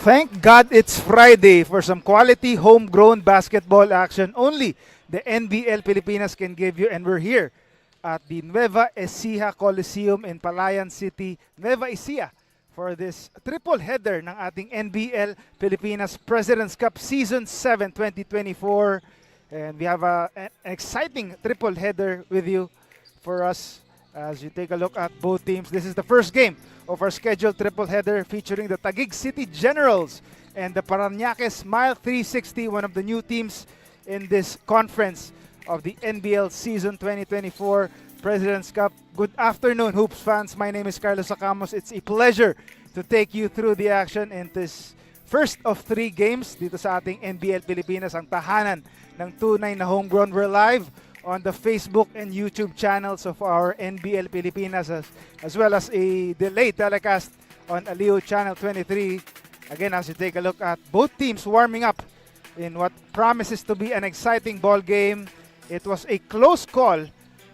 Thank God it's Friday for some quality homegrown basketball action only the NBL Pilipinas can give you, and we're here at the Nueva Ecija Coliseum in Palayan City, Nueva Ecija, for this triple header ng ating NBL Pilipinas President's Cup Season 7 2024. And we have an exciting triple header with you for us as you take a look at both teams. This is the first game of our scheduled triple header featuring the Taguig City Generals and the Parañaque Smile 360, one of the new teams in this conference of the NBL Season 2024 President's Cup. Good afternoon, Hoops fans. My name is Carlos Acamos. It's a pleasure to take you through the action in this first of 3 games dito sa ating NBL Pilipinas, ang tahanan ng tunay na homegrown. We're live on the Facebook and YouTube channels of our NBL Pilipinas as well as a delayed telecast on Aliw Channel 23. Again, as you take a look at both teams warming up in what promises to be an exciting ball game. It was a close call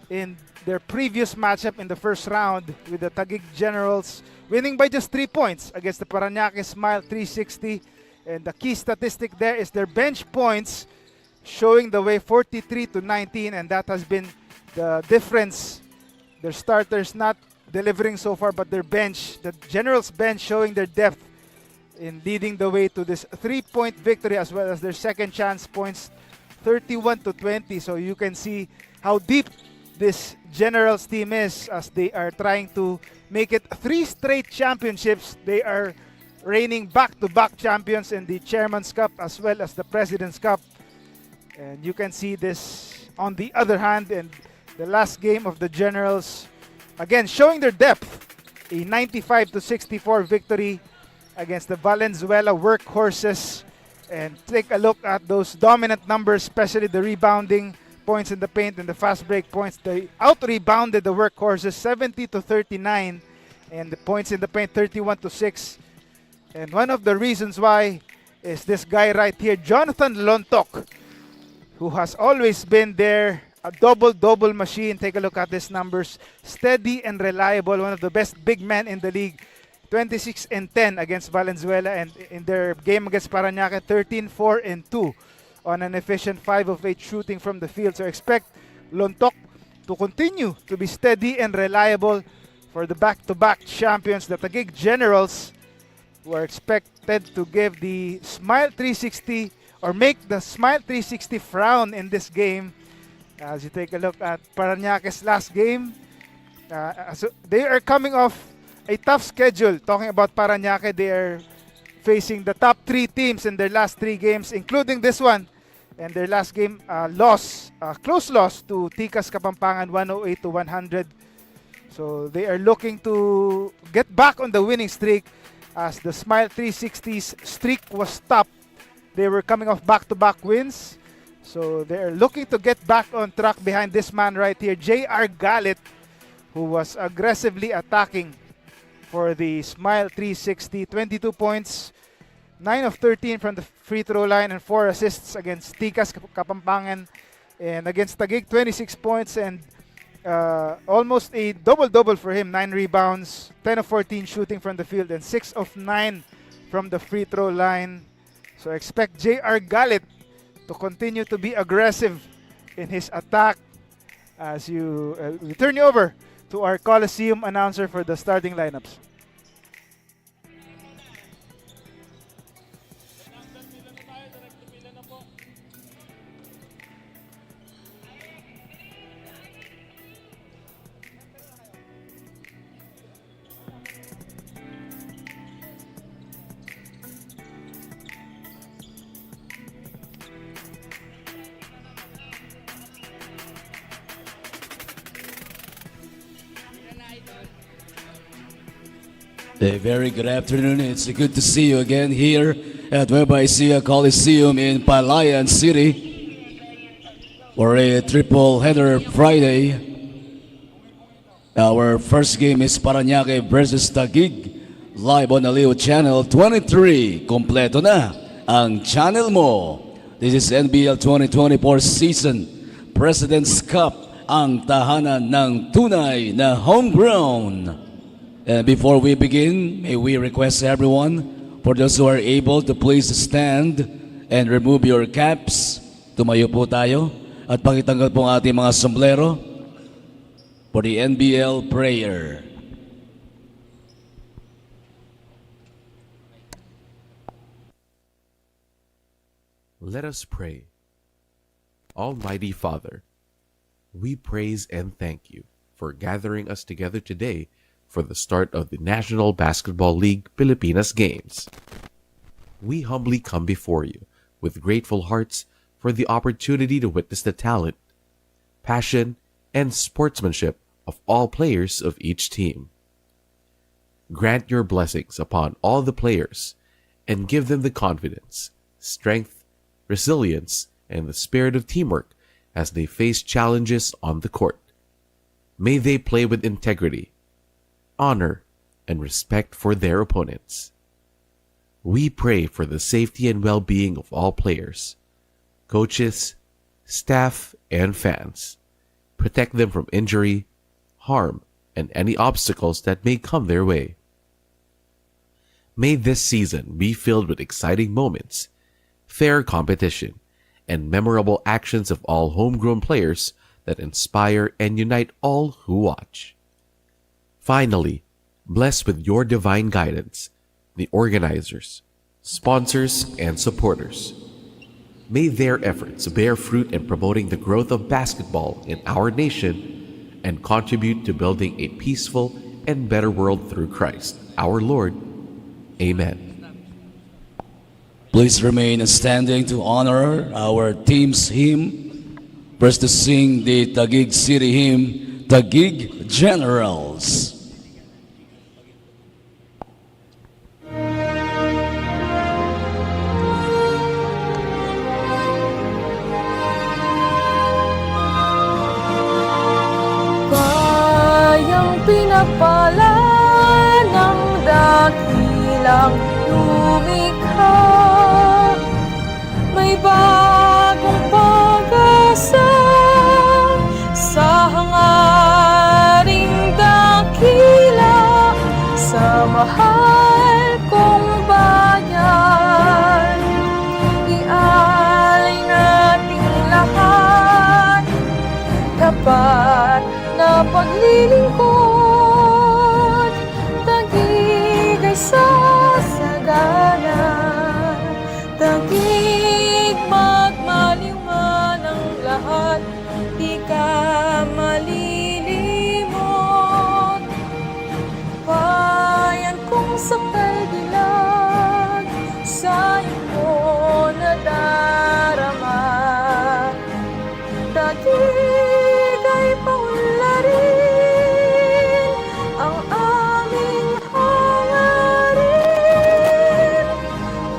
in their previous matchup in the first round with the Taguig Generals winning by just 3 points against the Parañaque Smile 360. And the key statistic there is their bench points showing the way 43-19, and that has been the difference. Their starters not delivering so far, but their bench, the Generals bench, showing their depth in leading the way to this 3-point victory, as well as their second chance points 31-20. So you can see how deep this Generals team is as they are trying to make it 3 straight championships. They are reigning back-to-back champions in the Chairman's Cup as well as the President's Cup. And you can see this on the other hand in the last game of the Generals. Again, showing their depth. A 95-64 victory against the Valenzuela Workhorses. And take a look at those dominant numbers, especially the rebounding points in the paint and the fast break points. They out-rebounded the Workhorses 70-39. And the points in the paint 31-6. And one of the reasons why is this guy right here, Jonathan Lontok, who has always been there, a double-double machine. Take a look at his numbers. Steady and reliable, one of the best big men in the league. 26-10 against Valenzuela, and in their game against Parañaque, 13-4-2 on an efficient 5 of 8 shooting from the field. So expect Lontok to continue to be steady and reliable for the back-to-back champions, the Taguig Generals, who are expected to give the Smile 360 or make the Smile 360 frown in this game. As you take a look at Parañaque's last game, so they are coming off a tough schedule. Talking about Parañaque, they are facing the top 3 teams in their last 3 games, including this one. And their last game, close loss to Ticas Kapampangan, 108-100. So they are looking to get back on the winning streak as the Smile 360's streak was stopped. They were coming off back-to-back wins. So they're looking to get back on track behind this man right here, J.R. Galit, who was aggressively attacking for the Smile 360. 22 points, 9 of 13 from the free throw line, and 4 assists against Ticas Kapampangan. And against Taguig, 26 points and almost a double-double for him. 9 rebounds, 10 of 14 shooting from the field, and 6 of 9 from the free throw line. So expect J.R. Galit to continue to be aggressive in his attack as we turn you over to our Coliseum announcer for the starting lineups. A very good afternoon. It's good to see you again here at Nueva Ecija Coliseum in Palayan City for a triple header Friday. Our first game is Parañaque versus Taguig, live on Aliw Channel 23. Kompleto na ang channel mo. This is NBL 2024 season President's Cup, ang tahanan ng tunay na homegrown. And before we begin, may we request everyone For those who are able to please stand and remove your caps, tumayo po tayo at pakitanggal po ang ating mga sombrero for the NBL prayer. Let us pray. Almighty Father, we praise and thank you for gathering us together today for the start of the National Basketball League Pilipinas Games. We humbly come before you with grateful hearts for the opportunity to witness the talent, passion, and sportsmanship of all players of each team. Grant your blessings upon all the players and give them the confidence, strength, resilience, and the spirit of teamwork as they face challenges on the court. May they play with integrity, honor, and respect for their opponents. We pray for the safety and well-being of all players, coaches, staff, and fans. Protect them from injury, harm, and any obstacles that may come their way. May this season be filled with exciting moments, fair competition, and memorable actions of all homegrown players that inspire and unite all who watch. Finally, bless with your divine guidance the organizers, sponsors, and supporters. May their efforts bear fruit in promoting the growth of basketball in our nation and contribute to building a peaceful and better world through Christ, our Lord. Amen. Please remain standing to honor our team's hymn. First to sing the Taguig City hymn, Taguig Generals. Bayang pinapala ng dakilang lumikha, may bagong pag-asa sa hangaring dakila, sa mahal kong bayan. Ialay nating lahat, tapat na paglilingkod, Taguig ay sasagana, Taguig magmaliwan ang lahat, di ka malilimot. Bayan kong sakal dilag, sa iyo nadarama, Taguig ay paunlarin ang aming hangarin.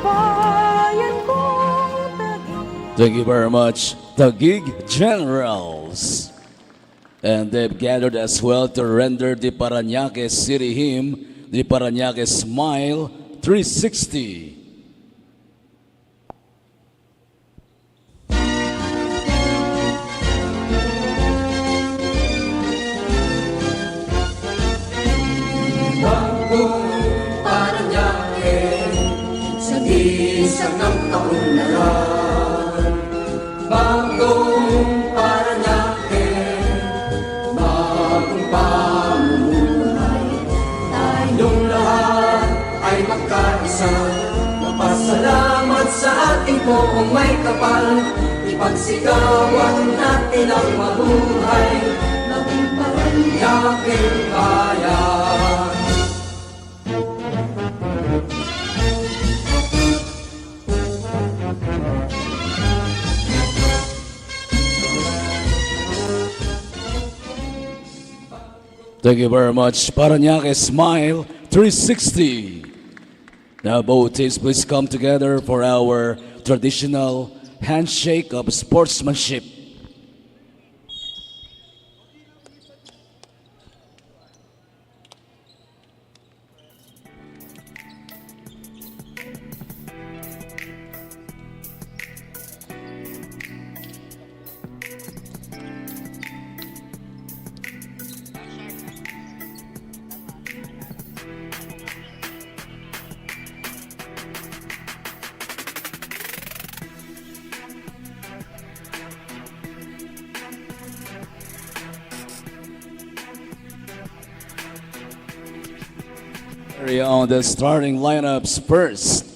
Bayan kong Taguig. Thank you very much, Taguig Generals. And they've gathered as well to render the Parañaque City hymn, the Parañaque Smile 360. Parañaque, sa gisang ng taon na yan. Bagong Parañaque, bagong pamumuhay. Tayong lahat ay magkaisa, mapasalamat sa ating poong may kapal. Ipagsigawan natin ang mabuhay, naging Parañaque bayan. Thank you very much, Parañaque Smile 360. Now both teams please come together for our traditional handshake of sportsmanship. Carry on the starting lineups first.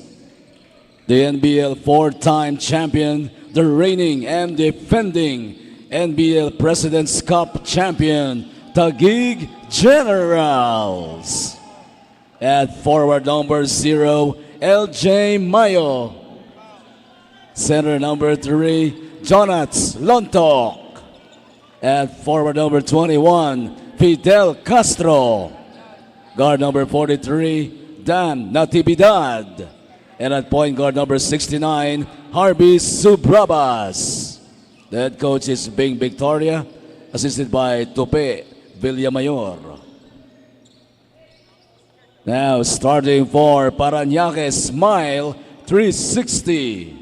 The NBL four-time champion, the reigning and defending NBL President's Cup champion, Taguig Generals. At forward number 0, LJ Mayo. Center number 3, Jonats Lontok. At forward number 21, Fidel Castro. Guard number 43, Dan Natividad. And at point guard number 69, Harvey Subrabas. The head coach is Bing Victoria, assisted by Tope Villamayor. Now starting for Parañaque, Smile 360.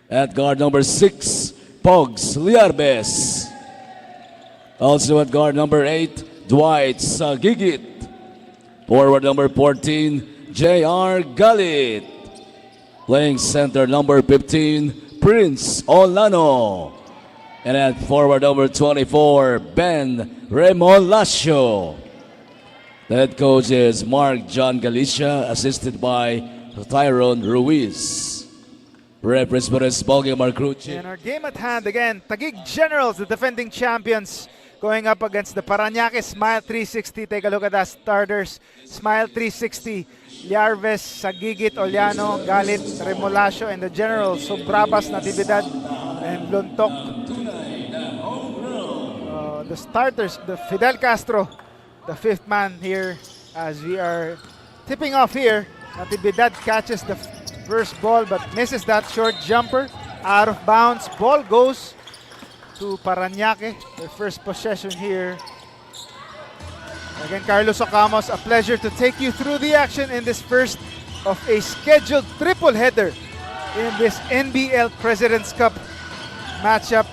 At guard number 6, Pogs Liarbes. Also at guard number 8, Dwight Sagigit. Forward number 14, J.R. Galit. Playing center number 15, Prince Olano. And at forward number 24, Ben Remolacio. The head coach is Mark John Galicia, assisted by Tyrone Ruiz. Reference for this ballgame, Mark Cruci. And our game at hand again, Taguig Generals, the defending champions, going up against the Parañaque Smile 360. Take a look at that starters. Smile 360, Liarves, Sagigit, Oliano, Galit, Remolacio, and the Generals, Sobrabas, Natividad, and Lontok. The starters, the Fidel Castro, the fifth man here as we are tipping off here. Natividad catches the first ball but misses that short jumper. Out of bounds. Ball goes to Parañaque. Their first possession here. Again, Carlos Ocamos, a pleasure to take you through the action in this first of a scheduled triple header in this NBL President's Cup matchup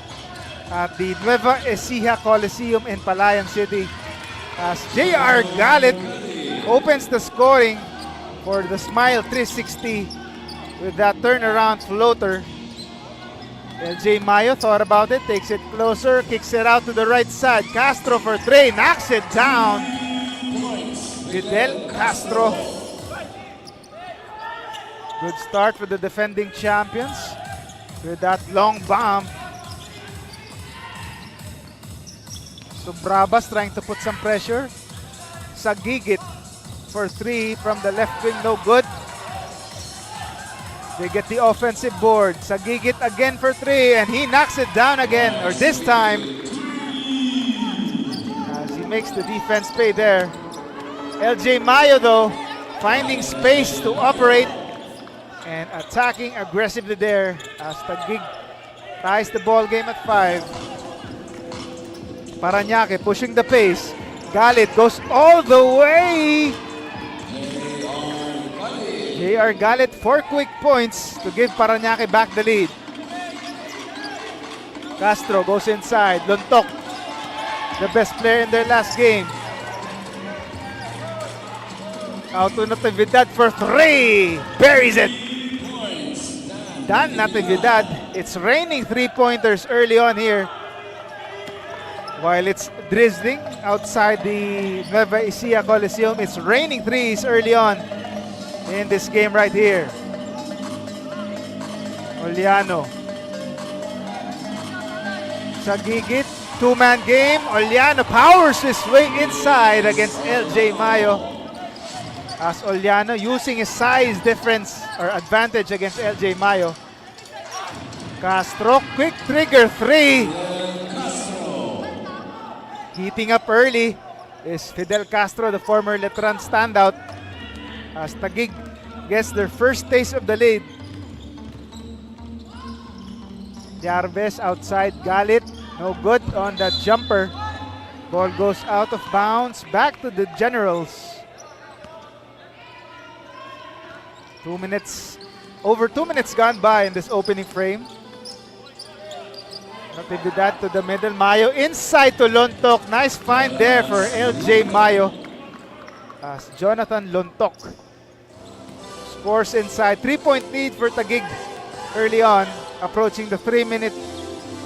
at the Nueva Ecija Coliseum in Palayan City, as J.R. Galit opens the scoring for the Smile 360 with that turnaround floater. LJ Mayo thought about it, takes it closer, kicks it out to the right side. Castro for 3, knocks it down. Fidel Castro. Good start for the defending champions with that long bomb. Subrabas trying to put some pressure. Sagigit for 3 from the left wing, no good. They get the offensive board. Sagigit again for 3 and he knocks it down again, or this time as he makes the defense pay there. LJ Mayo though finding space to operate and attacking aggressively there as Taguig ties the ball game at 5. Parañaque pushing the pace. Galit goes all the way. J.R. Galit 4 quick points to give Parañaque back the lead. Castro goes inside. Lontok, the best player in their last game. Out to Natividad for 3. Buries it. Dan Natividad. It's raining 3-pointers early on here. While it's drizzling outside the Nueva Ecija Coliseum, it's raining threes early on in this game right here. Oliano. Sagigit, two-man game. Oliano powers his way inside against LJ Mayo. As Oliano using his size difference or advantage against LJ Mayo. Castro, quick trigger 3. Heating up early is Fidel Castro, the former Letran standout, as Taguig gets their first taste of the lead. Jarves outside, Galit, no good on that jumper. Ball goes out of bounds, back to the Generals. 2 minutes, over 2 minutes gone by in this opening frame. Natividad to the middle. Mayo inside to Lontok. Nice find there for LJ Mayo. As Jonathan Lontok scores inside. 3-point lead for Taguig early on, approaching the 3-minute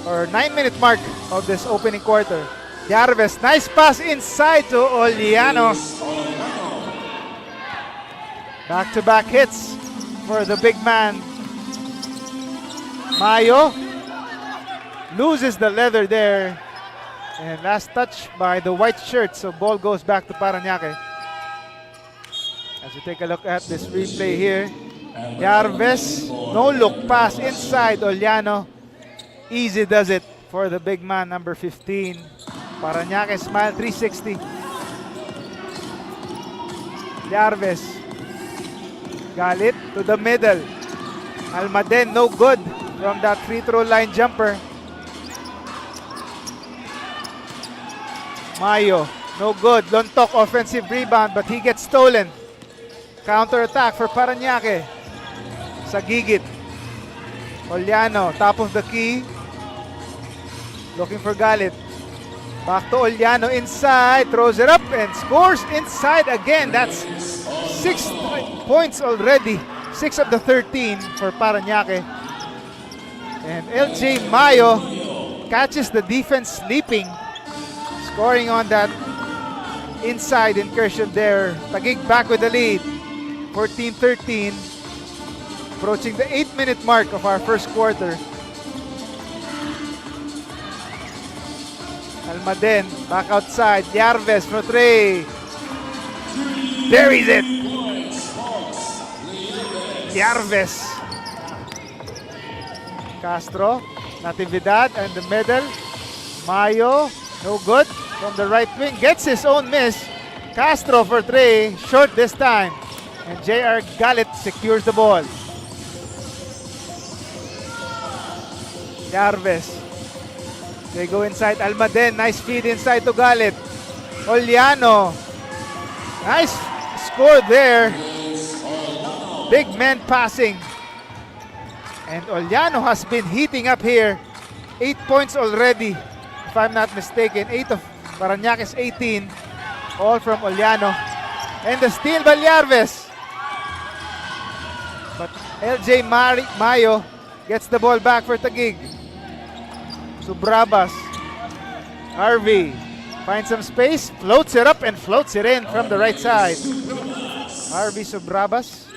or 9-minute mark of this opening quarter. Jarves, nice pass inside to Oliano. Back-to-back hits for the big man. Mayo loses the leather there. And last touch by the white shirt. So ball goes back to Parañaque. As we take a look at this replay here. Yarves, no look pass inside Oliano. Easy does it for the big man, number 15. Parañaque smile 360. Yarves. Galit to the middle. Almaden, no good from that free throw line jumper. Mayo, no good. Lontok offensive rebound, but he gets stolen. Counter attack for Parañaque. Sagigit. Oliano, top of the key. Looking for Galit. Back to Oliano inside. Throws it up and scores inside again. That's 6 points already. 6 of the 13 for Parañaque. And LJ Mayo catches the defense sleeping. Scoring on that inside incursion there. Taguig back with the lead. 14-13. Approaching the 8-minute mark of our first quarter. Almaden back outside. Yarves for 3. Buries it. Yarves. Castro. Natividad in the middle. Mayo. No good. From the right wing. Gets his own miss. Castro for 3. Short this time. And J.R. Galit secures the ball. Yarves. They go inside. Almaden. Nice feed inside to Galit. Oliano. Nice score there. Big man passing. And Oliano has been heating up here. 8 points already, if I'm not mistaken. 8 of Parañaque's 18. All from Oliano. And the steal by Yarves. But LJ Mayo gets the ball back for Taguig. Subrabas. Harvey finds some space, floats it up and floats it in from the right side. Harvey Subrabas.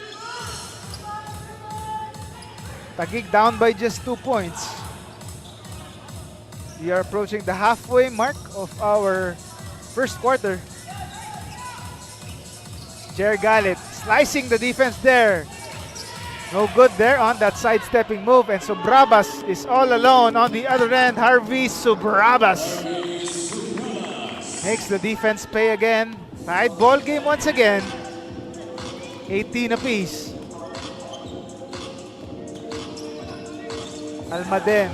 Taguig down by just 2 points. We are approaching the halfway mark of our first quarter. Jer Galit slicing the defense there. No good there on that sidestepping move. And Subrabas is all alone on the other end. Harvey Subrabas makes the defense pay again. Tied ball game once again. 18 apiece. Almaden.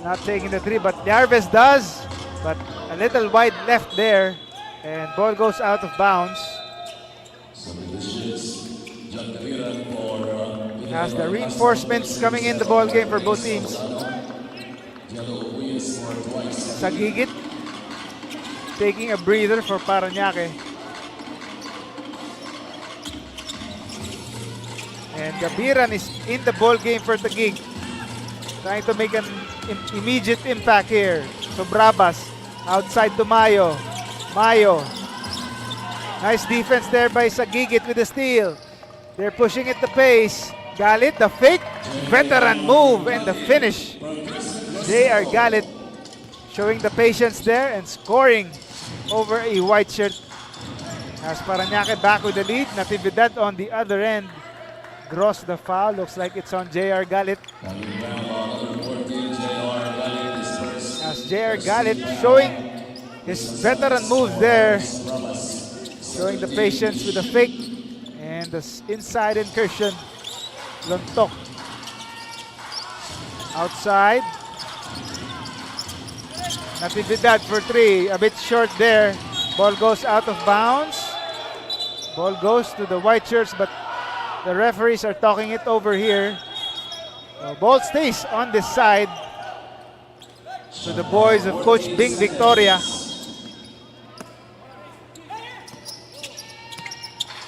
Not taking the 3, but Yarves does. But a little wide left there. And ball goes out of bounds. As the reinforcements coming in the ball game for both teams. Sagigit taking a breather for Parañaque. And Gabiran is in the ball game for Taguig. Trying to make an immediate impact here. Subrabas outside to Mayo. Mayo. Nice defense there by Sagigit with the steal. They're pushing at the pace. Galit, the fake, veteran move, and the finish. J.R. Galit showing the patience there and scoring over a white shirt. As Parañaque back with the lead. Natividad on the other end. Gross the foul. Looks like it's on J.R. Galit. As J.R. Galit showing his veteran moves there. Showing the patience with the fake and the inside incursion. Lontok. Outside. Natividad for 3. A bit short there. Ball goes out of bounds. Ball goes to the white shirts, but the referees are talking it over here. Ball stays on this side. To the boys of Coach Bing Victoria.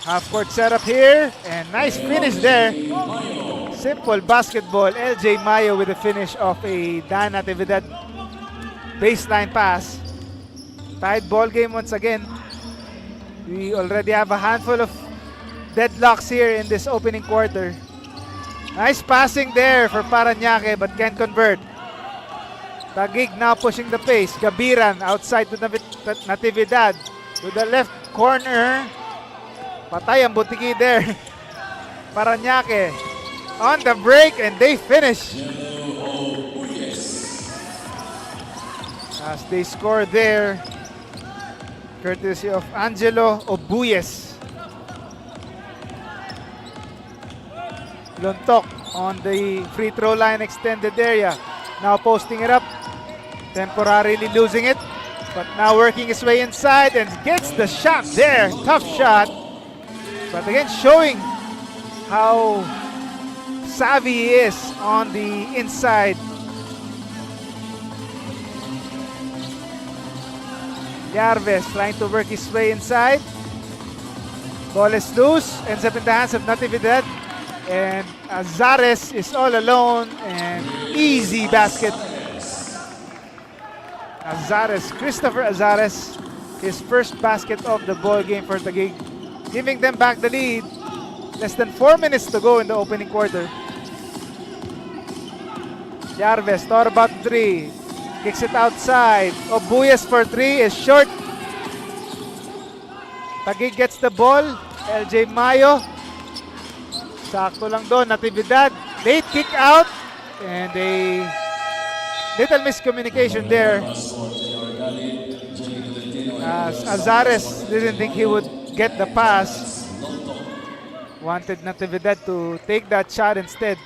Half-court setup here. And nice finish there. Simple basketball. LJ Mayo with the finish of a Dan Natividad baseline pass. Tied ball game once again. We already have a handful of deadlocks here in this opening quarter. Nice passing there for Parañaque but can't convert. Taguig now pushing the pace. Gabiran outside to Natividad. To the left corner. Patay ang butiki there. Parañaque on the break and they finish. As they score there, courtesy of Angelo Obuyes. Lontok on the free throw line extended area. Now posting it up. Temporarily losing it. But now working his way inside and gets the shot there. Tough shot. But again showing how savvy he is on the inside. Yarves trying to work his way inside. Ball is loose. Ends up in the hands of Natividad. And Azares is all alone. And easy basket. Azares, Christopher Azares. His first basket of the ball game for Taguig. Giving them back the lead. Less than 4 minutes to go in the opening quarter. Yarves thought about three. Kicks it outside. Obuyes for three is short. Taguig gets the ball. LJ Mayo. Sakto lang doon. Natividad. Late kick out. And a little miscommunication there. As Azares didn't think he would get the pass. Wanted Natividad to take that shot instead.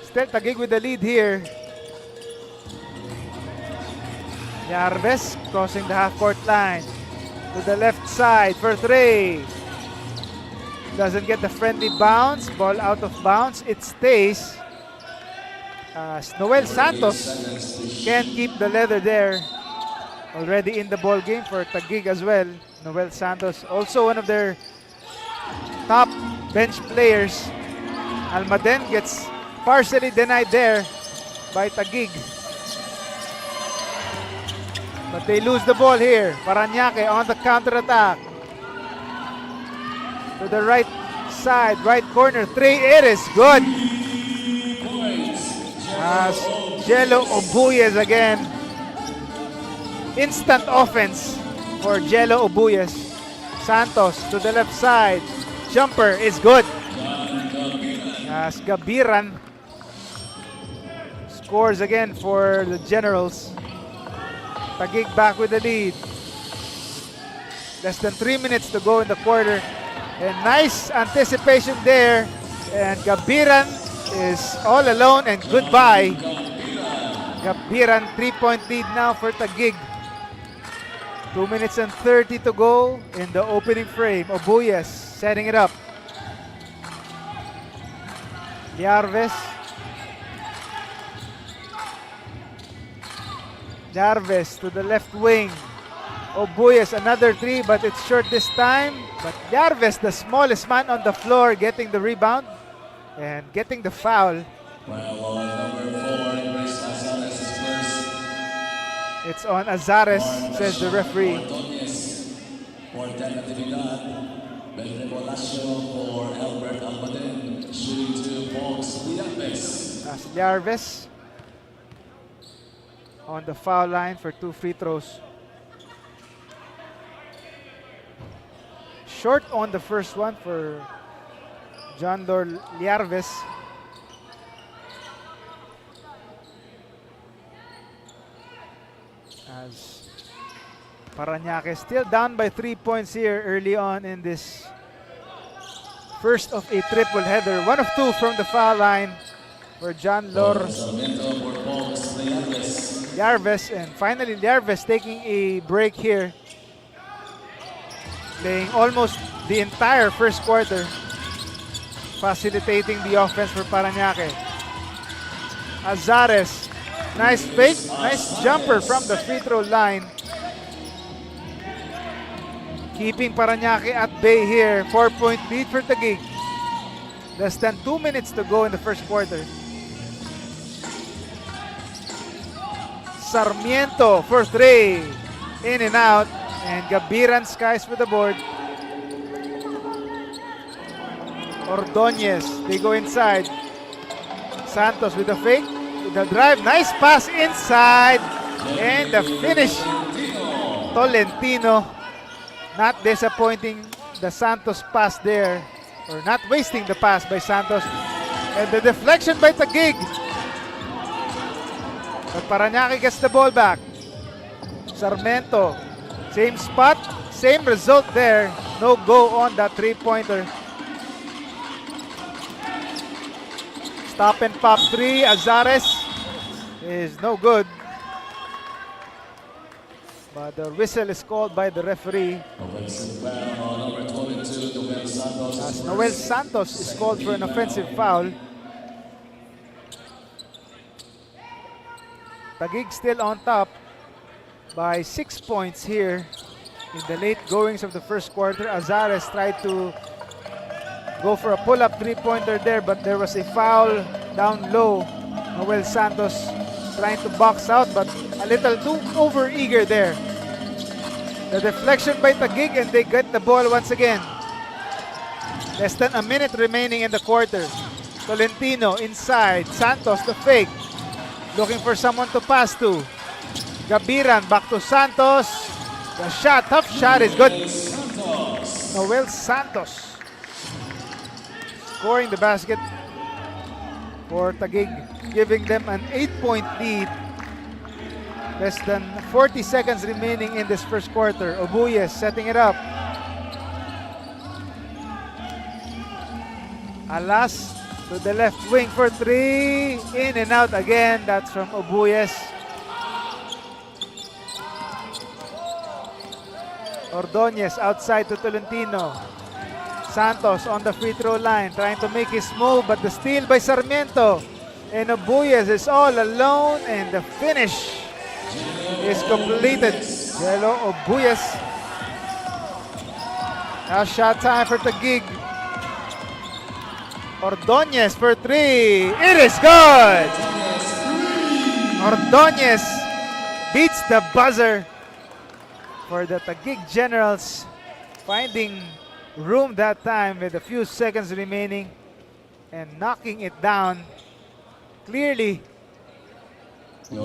Still Taguig with the lead here. Yarves crossing the half-court line to the left side for three. Doesn't get the friendly bounce. Ball out of bounds. It stays. As Noel Santos can't keep the leather there. Already in the ball game for Taguig as well. Noel Santos, also one of their top bench players. Almaden gets partially denied there by Taguig. But they lose the ball here. Parañaque on the counter-attack. To the right side, right corner. Three, it is good. As Jello Obuyes again. Instant offense for Jello Obuyes. Santos to the left side. Jumper is good. As Gabiran scores again for the Generals. Taguig back with the lead. Less than 3 minutes to go in the quarter. And nice anticipation there. And Gabiran is all alone and goodbye. Gabiran 3-point lead now for Taguig. 2 minutes and 30 to go in the opening frame. Obuyes setting it up. Yarves. Yarves to the left wing. Obuyes another three, but it's short this time. But Yarves, the smallest man on the floor, getting the rebound and getting the foul. It's on Azares, says the referee. As Yarves on the foul line for 2 free throws. Short on the first one for John Lor Yarves. As Parañaque still down by 3 points here early on in this first of a triple header. 1 of 2 from the foul line for John Lor Yarves. And finally Yarves taking a break here. Playing almost the entire first quarter. Facilitating the offense for Parañaque. Azares. Nice fake, nice jumper from the free throw line. Keeping Parañaque at bay here. 4-point lead for Taguig. Less than 2 minutes to go in the first quarter. Sarmiento for three. In and out. And Gabiran skies for the board. Ordonez, they go inside. Santos with the fake, with the drive. Nice pass inside. And the finish. Tolentino. Not disappointing the Santos pass there. Or not wasting the pass by Santos. And the deflection by Taguig. But Parañaque gets the ball back. Sarmiento. Same spot, same result there. No go on that three-pointer. Stop and pop three. Azares is no good. But the whistle is called by the referee. As Noel Santos is called for an offensive foul. Taguig still on top by 6 points here in the late goings of the first quarter. Azares tried to go for a pull-up three-pointer there, but there was a foul down low. Noel Santos trying to box out, but a little too over-eager there. The deflection by Taguig, and they get the ball once again. Less than a minute remaining in the quarter. Tolentino inside. Santos the fake. Looking for someone to pass to. Gabiran back to Santos. The shot, tough shot is good. Noel Santos scoring the basket for Taguig, giving them an 8-point lead. Less than 40 seconds remaining in this first quarter. Obuyes setting it up. Alas to the left wing for three. In and out again. That's from Obuyes. Ordonez outside to Tolentino. Santos on the free throw line trying to make his move, but the steal by Sarmiento. And Obuyes is all alone, and the finish is completed. Jello Obuyes. Now shot time for Taguig. Ordonez for three. It is good. Ordonez beats the buzzer for the Taguig Generals, finding room that time with a few seconds remaining and knocking it down. Clearly,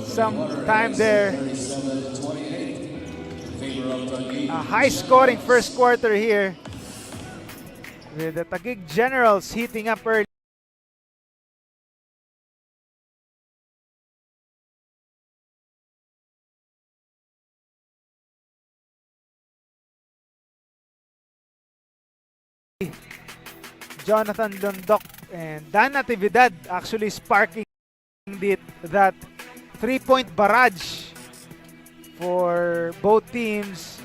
some time there. A high-scoring first quarter here, with the Taguig Generals heating up early. Jonathan Londok and Dan Natividad actually sparking that three-point barrage for both teams,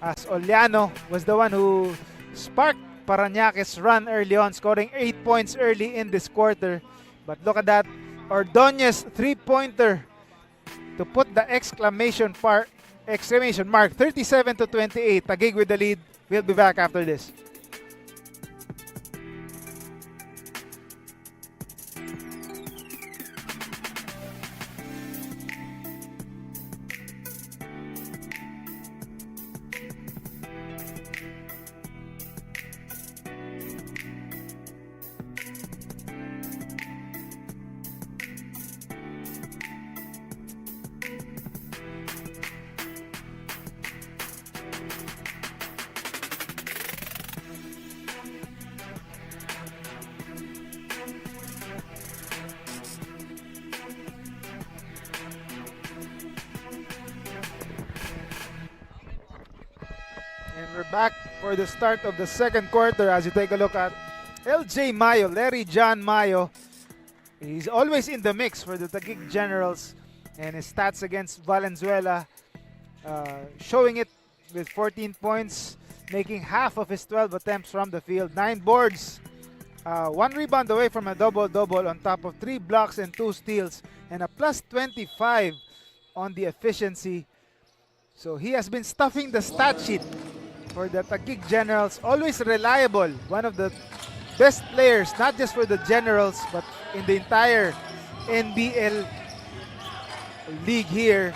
as Oliano was the one who sparked Parañaque's run early on, scoring 8 points early in this quarter. But look at that, Ordonez three-pointer to put the exclamation mark, 37-28. Taguig with the lead. We'll be back after this. And we're back for the start of the second quarter. As you take a look at LJ Mayo, Larry John Mayo, he's always in the mix for the Taguig Generals, and his stats against Valenzuela showing it with 14 points, making half of his 12 attempts from the field, 9 boards, 1 rebound away from a double-double on top of 3 blocks and 2 steals, and a plus 25 on the efficiency. So he has been stuffing the stat sheet for the Taguig Generals. Always reliable. One of the best players, not just for the Generals, but in the entire NBL league here.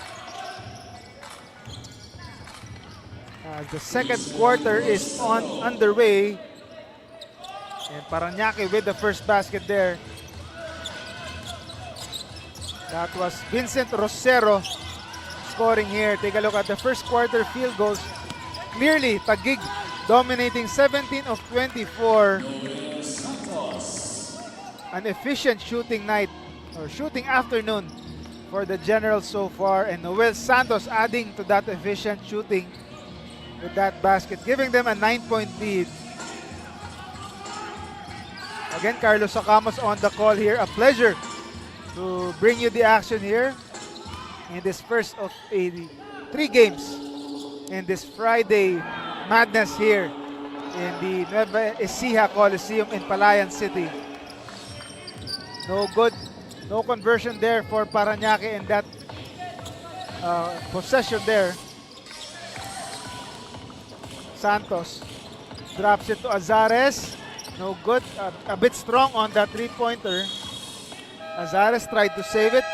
As the second quarter is underway. And Parañaque with the first basket there. That was Vincent Rosero scoring here. Take a look at the first quarter field goals. Clearly, Taguig dominating 17 of 24. An efficient shooting night or shooting afternoon for the Generals so far. And Noel Santos adding to that efficient shooting with that basket, giving them a 9-point lead. Again, Carlos Sacamos on the call here. A pleasure to bring you the action here in this first of 3 games in this Friday madness here in the Nueva Ecija Coliseum in Palayan City. No good, no conversion there for Parañaque in that possession there. Santos drops it to Azares. No good. A bit strong on that three-pointer. Azares tried to save it,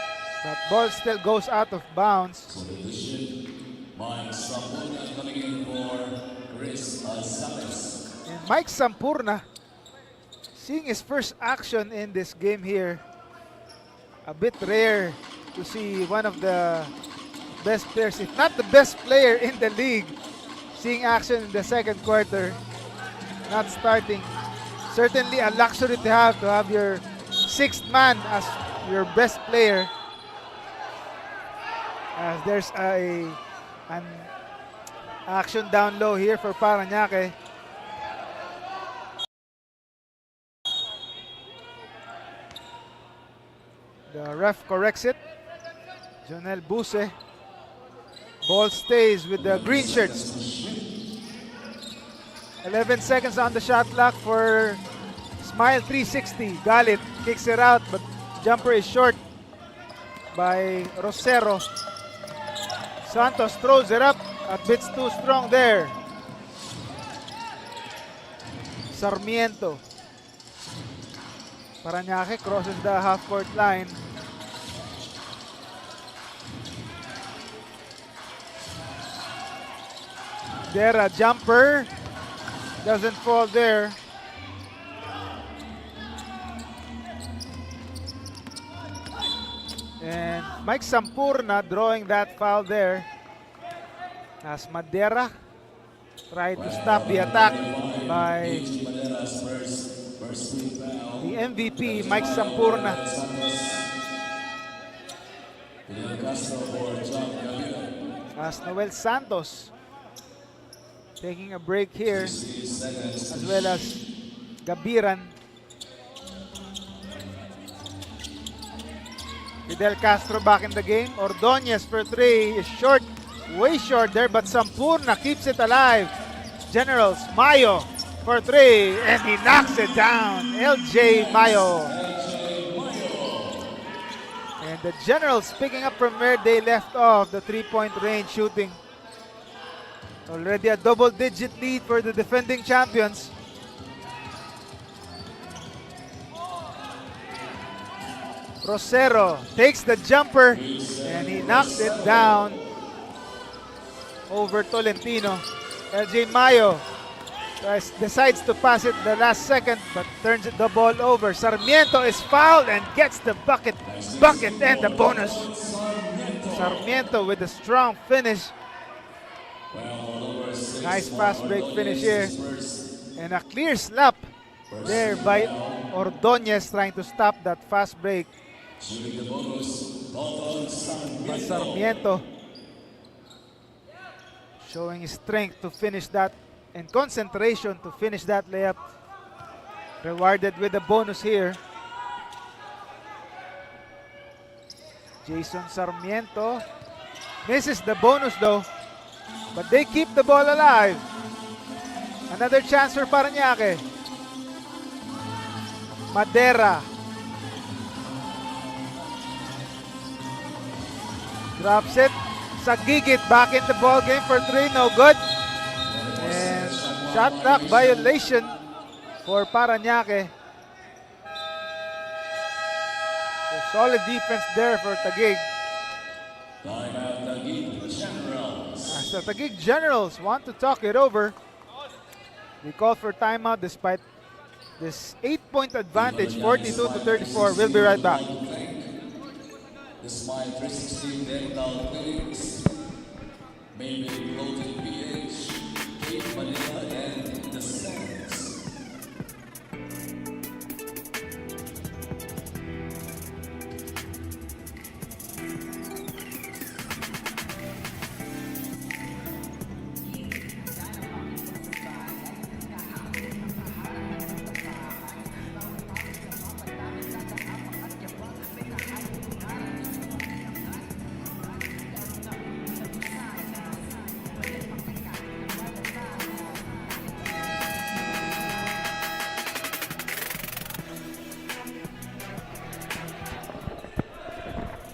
but ball still goes out of bounds. And Mike Sampurna seeing his first action in this game here. A bit rare to see one of the best players, if not the best player in the league, seeing action in the second quarter, not starting. Certainly a luxury to have your sixth man as your best player. As there's an action down low here for Parañaque. The ref corrects it. Jonel Buse. Ball stays with the green shirts. 11 seconds on the shot clock for Smile 360. Galit kicks it out, but jumper is short by Rosero. Santos throws it up. A bit too strong there. Sarmiento. Parañaque crosses the half-court line. There, a jumper. Doesn't fall there. And Mike Sampurna drawing that foul there. As Madera tried to stop the attack by the MVP, Mike Sampurna. As Noel Santos taking a break here, as well as Gabiran. Fidel Castro back in the game. Ordonez for 3 is short, way short there, but Sampurna keeps it alive. Generals, Mayo for 3, and he knocks it down. LJ Mayo. And the Generals picking up from where they left off, the 3-point range shooting. Already a double-digit lead for the defending champions. Rosero takes the jumper and he knocks it down over Tolentino. LJ Mayo decides to pass it the last second but turns the ball over. Sarmiento is fouled and gets the bucket and the bonus. Sarmiento with a strong finish. Nice fast break finish here. And a clear slap there by Ordonez trying to stop that fast break. But Sarmiento showing his strength to finish that and concentration to finish that layup. Rewarded with a bonus here. Jason Sarmiento misses the bonus though. But they keep the ball alive. Another chance for Parañaque. Madera. Drops it. Sagigit back in the ball game for 3. No good. And shot clock violation for Parañaque. So solid defense there for Taguig. As as the Taguig Generals want to talk it over. They call for timeout despite this 8-point advantage, 42 to 34. We'll be right back. Despite 316 dental clinics, maybe floating PH, Cape Manila, and the Sands.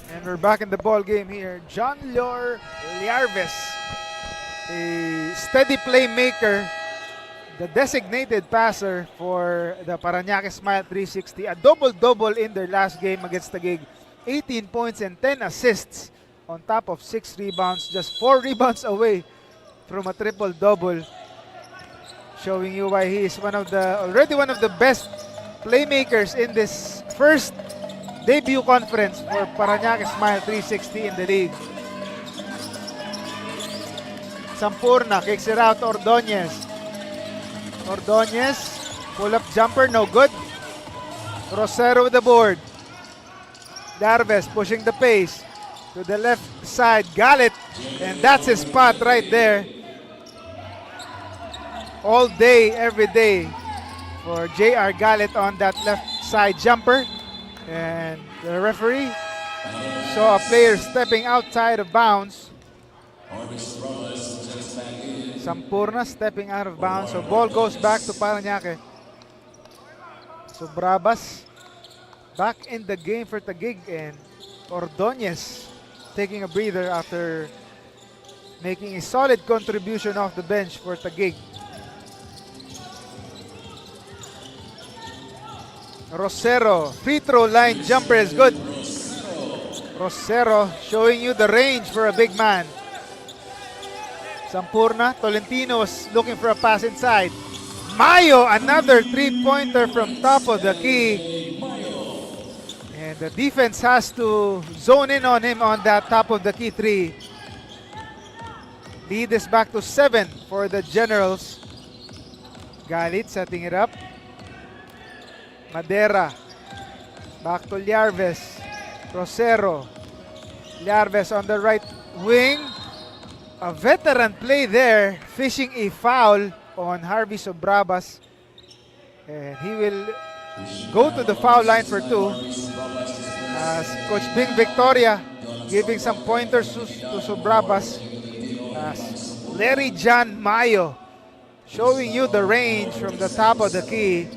And we're back in the ball game here. John Lor Liarves, a steady playmaker, the designated passer for the Parañaque Smile 360. A double-double in their last game against Taguig. 18 points and 10 assists on top of 6 rebounds. Just 4 rebounds away from a triple-double. Showing you why he is already one of the best playmakers in this first debut conference for Parañaque Smile 360 in the league. Sampurna kicks it out to Ordonez. Ordonez, pull-up jumper, no good. Rosero with the board. Darves pushing the pace to the left side. Galit, and that's his spot right there. All day, every day for J.R. Galit on that left side jumper. And the referee saw a player stepping outside of bounds. Sampurna stepping out of bounds. So ball goes back to Parañaque. So Brabas back in the game for Taguig, and Ordonez taking a breather after making a solid contribution off the bench for Taguig. Rosero, free throw line jumper is good. Rosero showing you the range for a big man. Sampurna, Tolentino was looking for a pass inside. Mayo, another three-pointer from top of the key. And the defense has to zone in on him on that top of the key three. Lead is back to 7 for the Generals. Galit setting it up. Madera, back to Liarves. Rosero, Liarves on the right wing. A veteran play there, fishing a foul on Harvey Sobrabas. And he will go to the foul line for 2. As Coach Bing Victoria giving some pointers to Sobrabas. As Larry John Mayo showing you the range from the top of the key.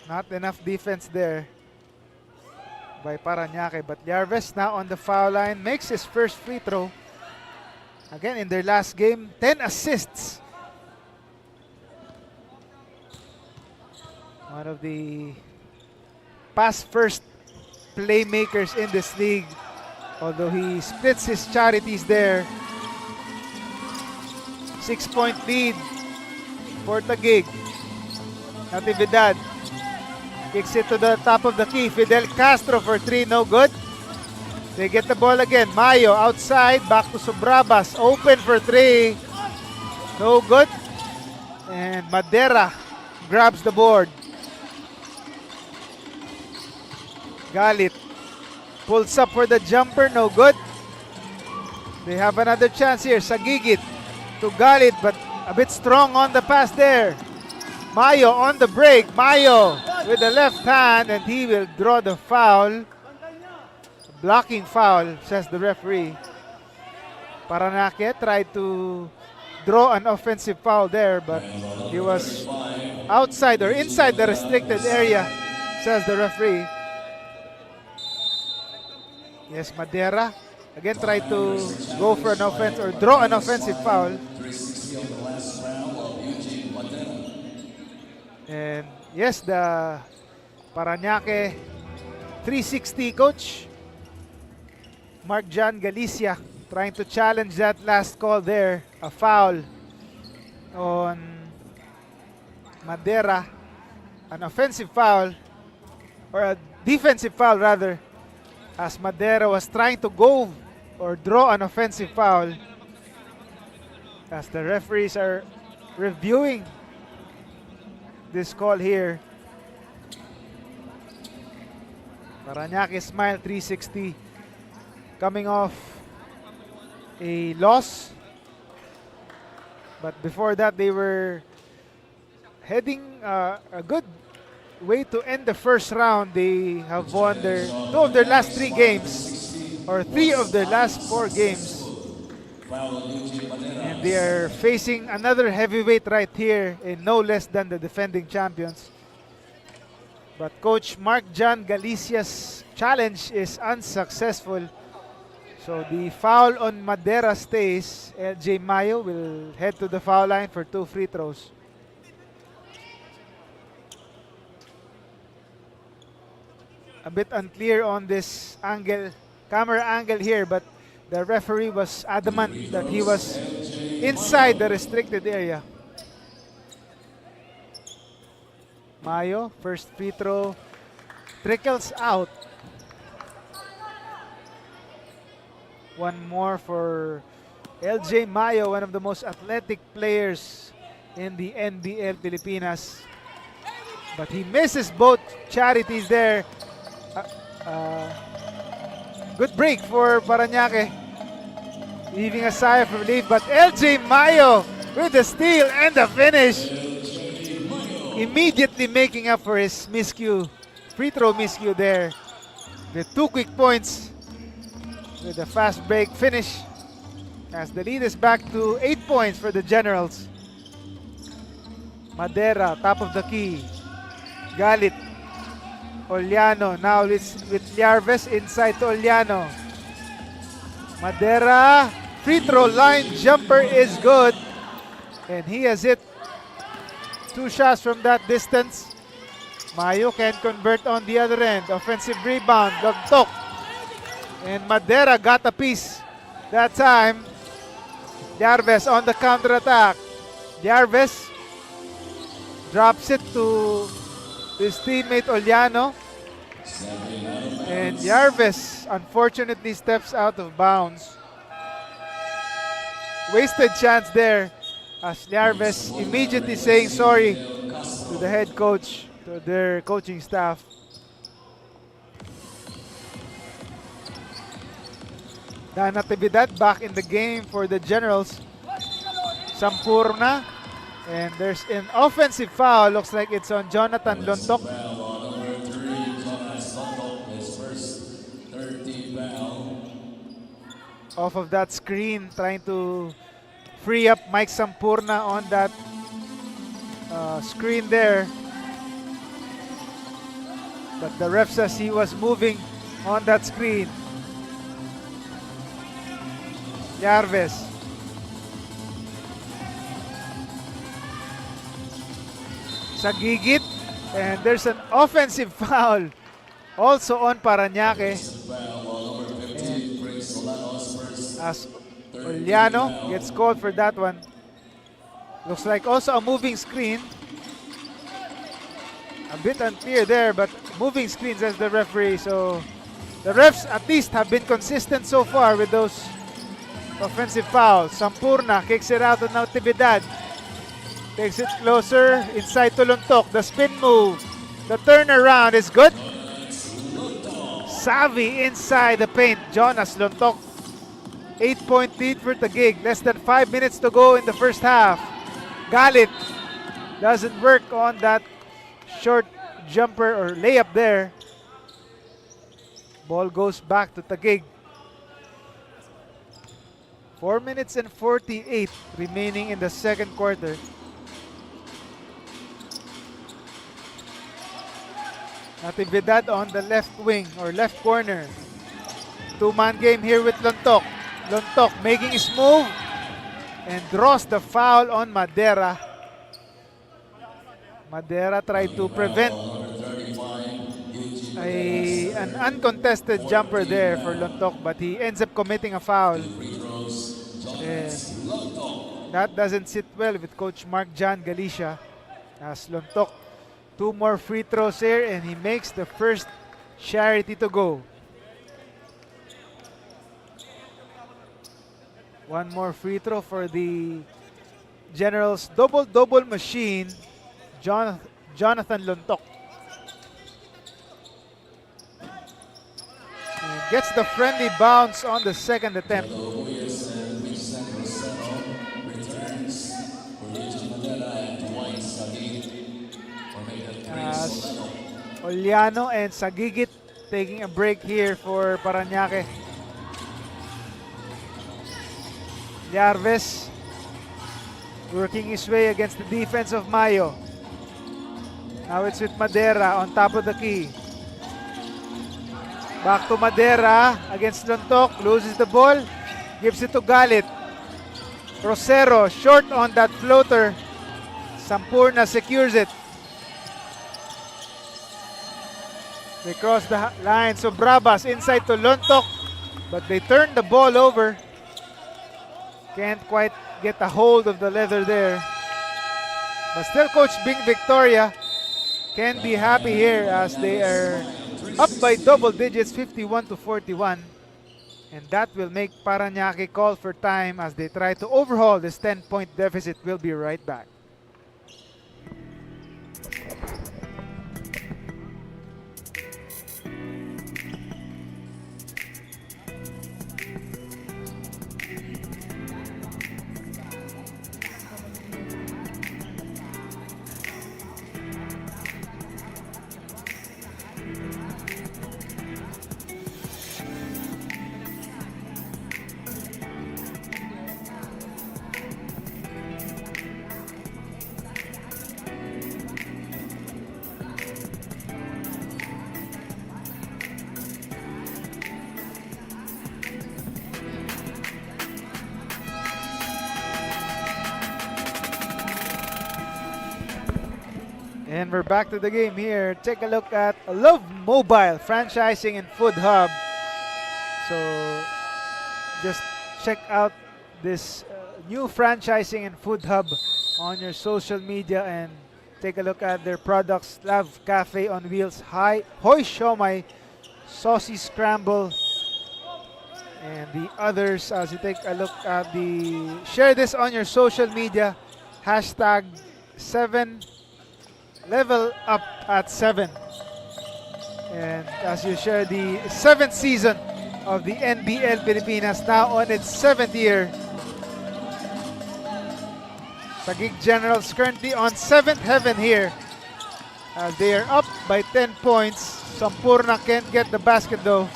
Not enough defense there by Parañaque, but Liarves now on the foul line, makes his first free throw. Again, in their last game, 10 assists. One of the pass-first playmakers in this league, although he splits his charities there. 6-point lead for Taguig. Natividad kicks it to the top of the key. Fidel Castro for 3, no good. They get the ball again. Mayo outside, back to Sobrabas. Open for 3, no good. And Madera grabs the board. Galit pulls up for the jumper, no good. They have another chance here. Sagigit to Galit, but a bit strong on the pass there. Mayo on the break. Mayo with the left hand, and he will draw the foul. Blocking foul, says the referee. Parañaque tried to draw an offensive foul there, but he was outside or inside the restricted area, says the referee. Yes, Madera again tried to go for an offense or draw an offensive foul. And yes, the Parañaque 360 coach Mark John Galicia trying to challenge that last call there. A foul on Madera. An offensive foul, or a defensive foul rather, as Madera was trying to go or draw an offensive foul, as the referees are reviewing this call here. Parañaque smile 360, coming off a loss, but before that they were heading a good way to end the first round. They have won their 2 of their last 3 games, or 3 of their last 4 games, and they are facing another heavyweight right here, in no less than the defending champions. But Coach Mark John Galicia's challenge is unsuccessful, so the foul on Madera stays. LJ Mayo will head to the foul line for 2 free throws. A bit unclear on this angle, camera angle here, but the referee was adamant that he was inside the restricted area. Mayo, first free throw, trickles out. One more for LJ Mayo, one of the most athletic players in the NBL Pilipinas. But he misses both charities there. Good break for Parañaque, leaving a sigh of relief, but LJ Mayo with the steal and the finish, immediately making up for his free throw miscue there, with 2 quick points with a fast break finish, as the lead is back to 8 points for the Generals. Madera, top of the key, Galit, Oliano, now it's with Yarves inside to Oliano. Madera, free throw line jumper is good, and he has hit 2 shots from that distance. Mayo can convert on the other end. Offensive rebound, Lagtok, and Madera got a piece that time. Yarves on the counter-attack. Yarves drops it to his teammate Oliano, and Yarves unfortunately steps out of bounds. Wasted chance there, as Yarves immediately saying sorry to the head coach, to their coaching staff. Dan Natividad back in the game for the Generals. Sampurna. And there's an offensive foul. Looks like it's on Jonathan Lontok. Off of that screen, trying to free up Mike Sampurna on that screen there. But the ref says he was moving on that screen. Yarves. Sa gigit, and there's an offensive foul also on Parañaque, as Oliano gets called for that one. Looks like also a moving screen. A bit unclear there, but moving screens as the referee. So the refs at least have been consistent so far with those offensive fouls. Sampurna kicks it out to Natividad. Takes it closer, inside to Lontok. The spin move. The turnaround is good. Savvy inside the paint. Jonas Lontok. 8-point lead for Taguig. Less than 5 minutes to go in the first half. Galit doesn't work on that short jumper or layup there. Ball goes back to Taguig. 4 minutes and 48 remaining in the second quarter. Natividad on the left wing or left corner. 2-man game here with Lontok. Lontok making his move and draws the foul on Madera. Madera tried to prevent an uncontested jumper there for Lontok, but he ends up committing a foul. And that doesn't sit well with Coach Mark John Galicia, as Lontok 2 more free throws here and he makes the first charity to go. 1 more free throw for the Generals double-double machine, Jonathan Lontok. And gets the friendly bounce on the second attempt. As Oliano and Sagigit taking a break here for Parañaque. Yarves working his way against the defense of Mayo. Now it's with Madera on top of the key. Back to Madera against Lontok. Loses the ball. Gives it to Galit. Rosero short on that floater. Sampurna secures it. They cross the line. So Brabas inside to Lontok. But they turn the ball over. Can't quite get a hold of the leather there. But still Coach Bing Victoria can be happy here as they are up by double digits, 51-41. And that will make Parañaque call for time as they try to overhaul this 10-point deficit. We'll be right back. And we're back to the game here. Take a look at Love Mobile Franchising and Food Hub. So just check out this new franchising and food hub on your social media and take a look at their products. Love Cafe on Wheels, Hoi Siomai, Saucy Scramble, and the others. As you take a look at the, share this on your social media. Hashtag 7 Level Up at 7. And as you share the 7th season of the NBL Pilipinas, now on its 7th year. Taguig Generals currently on 7th heaven here as they are up by 10 points. Sampurna can't get the basket though.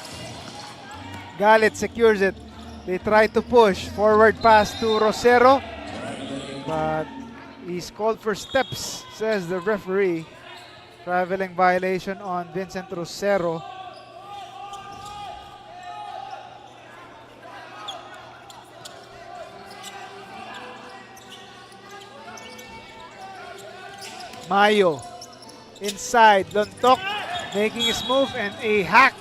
Galit secures it. They try to push. Forward pass to Rosero, but he's called for steps, says the referee. Traveling violation on Vincent Rosero. Mayo inside. Lontok making his move and a hack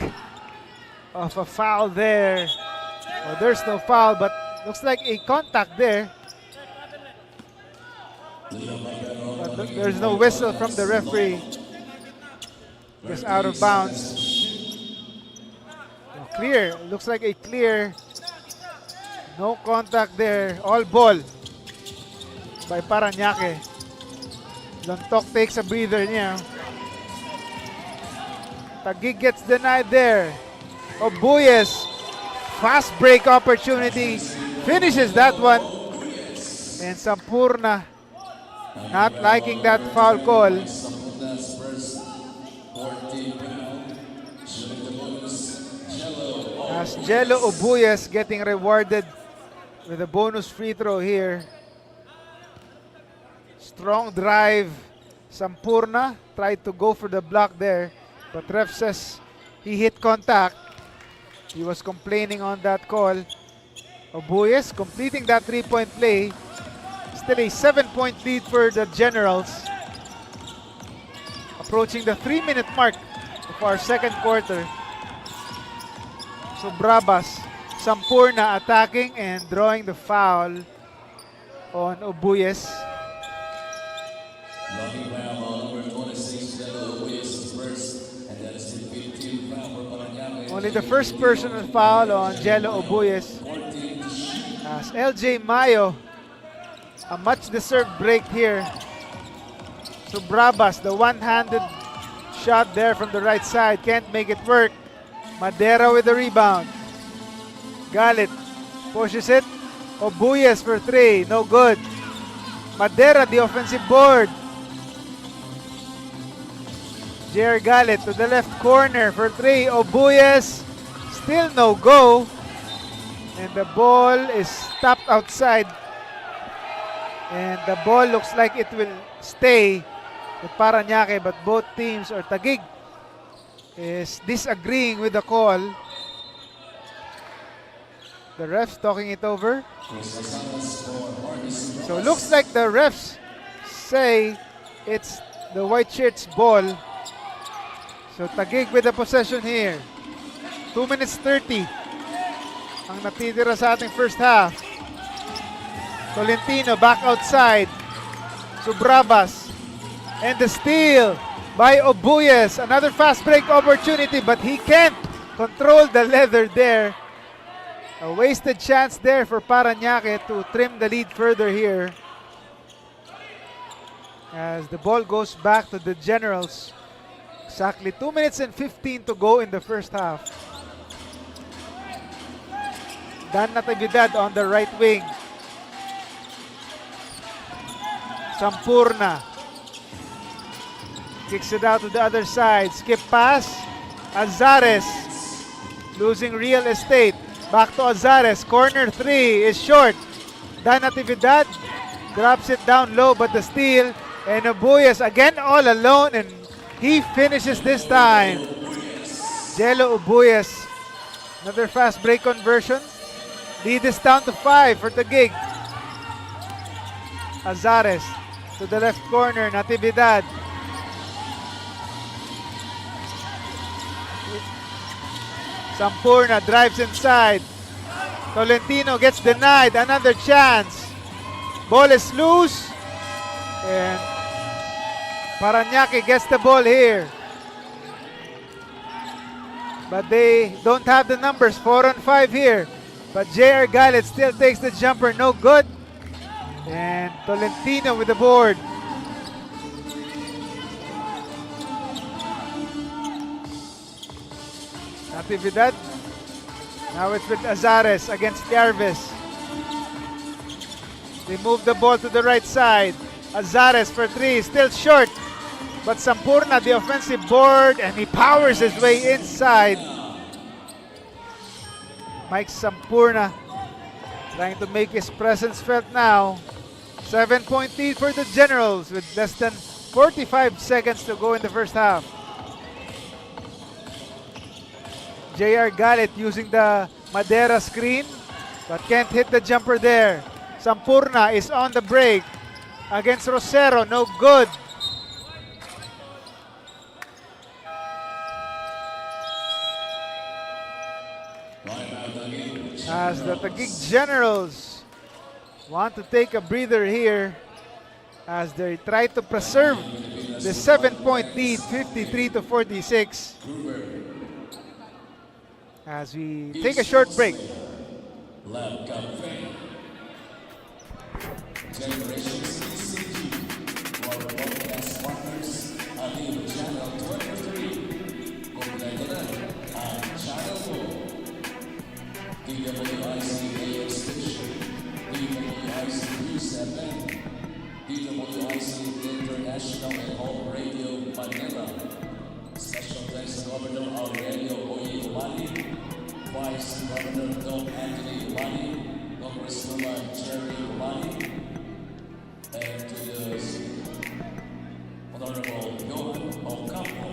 of a foul there. Oh, there's no foul, but looks like a contact there. But there's no whistle from the referee. Just out of bounds. Oh, clear. Looks like a clear. No contact there. All ball by Parañaque. Lontok takes a breather niya. Taguig gets denied there. Obuyes. Fast break opportunity. Finishes that one. And Sampurna not liking that foul call. As Jello Obuyes getting rewarded with a bonus free throw here. Strong drive. Sampurna tried to go for the block there, but ref says he hit contact. He was complaining on that call. Obuyes completing that 3-point play. Still a 7-point lead for the Generals. Approaching the 3-minute mark of our second quarter. So Brabas, Sampurna attacking and drawing the foul on Obuyes. Only the first personal foul on Jello Obuyes. As LJ Mayo, a much-deserved break here. So Brabas, the one-handed shot there from the right side, can't make it work. Madera with the rebound. Galit pushes it. Obuyes for three, no good. Madera, the offensive board. Jer Galit to the left corner for three. Obuyes, still no go. And the ball is tapped outside. And the ball looks like it will stay with Parañaque, but both teams, or Taguig, is disagreeing with the call. The refs talking it over. So looks like the refs say it's the white shirts' ball. So Taguig with the possession here. 2 minutes 30 ang natitira sa ating first half. Tolentino back outside. Subrabas. And the steal by Obuyes. Another fast break opportunity, but he can't control the leather there. A wasted chance there for Parañaque to trim the lead further here. As the ball goes back to the Generals. Exactly 2 minutes and 15 to go in the first half. Dan Natividad on the right wing. Sampurna kicks it out to the other side. Skip pass. Azares losing real estate. Back to Azares. Corner three is short. Dan Natividad drops it down low, but the steal. And Obuyes again all alone, and he finishes this time. Jello Obuyes. Another fast break conversion. Lead is down to 5 for Taguig. Azares to the left corner. Natividad. Sampurna drives inside. Tolentino gets denied. Another chance. Ball is loose. And Parañaque gets the ball here. But they don't have the numbers. 4 on 5 here. But J.R. Galit still takes the jumper. No good. And Tolentino with the board. Natividad. Now it's with Azares against Yarvis. They move the ball to the right side. Azares for three. Still short. But Sampurna, the offensive board, and he powers his way inside. Mike Sampurna trying to make his presence felt now. 7-point lead for the Generals with less than 45 seconds to go in the first half. J.R. Galit using the Madera screen, but can't hit the jumper there. Sampurna is on the break against Rosero. No good. As the Taguig Generals want to take a breather here as they try to preserve the 7-point lead, 53-46. As we take a short break. International and Home Radio Manila. Special thanks to Governor Aurelio Oye Umali, Vice Governor Dom Anthony Umali, Congresswoman Jerry Umali, and to the Honorable Johan Ocampo.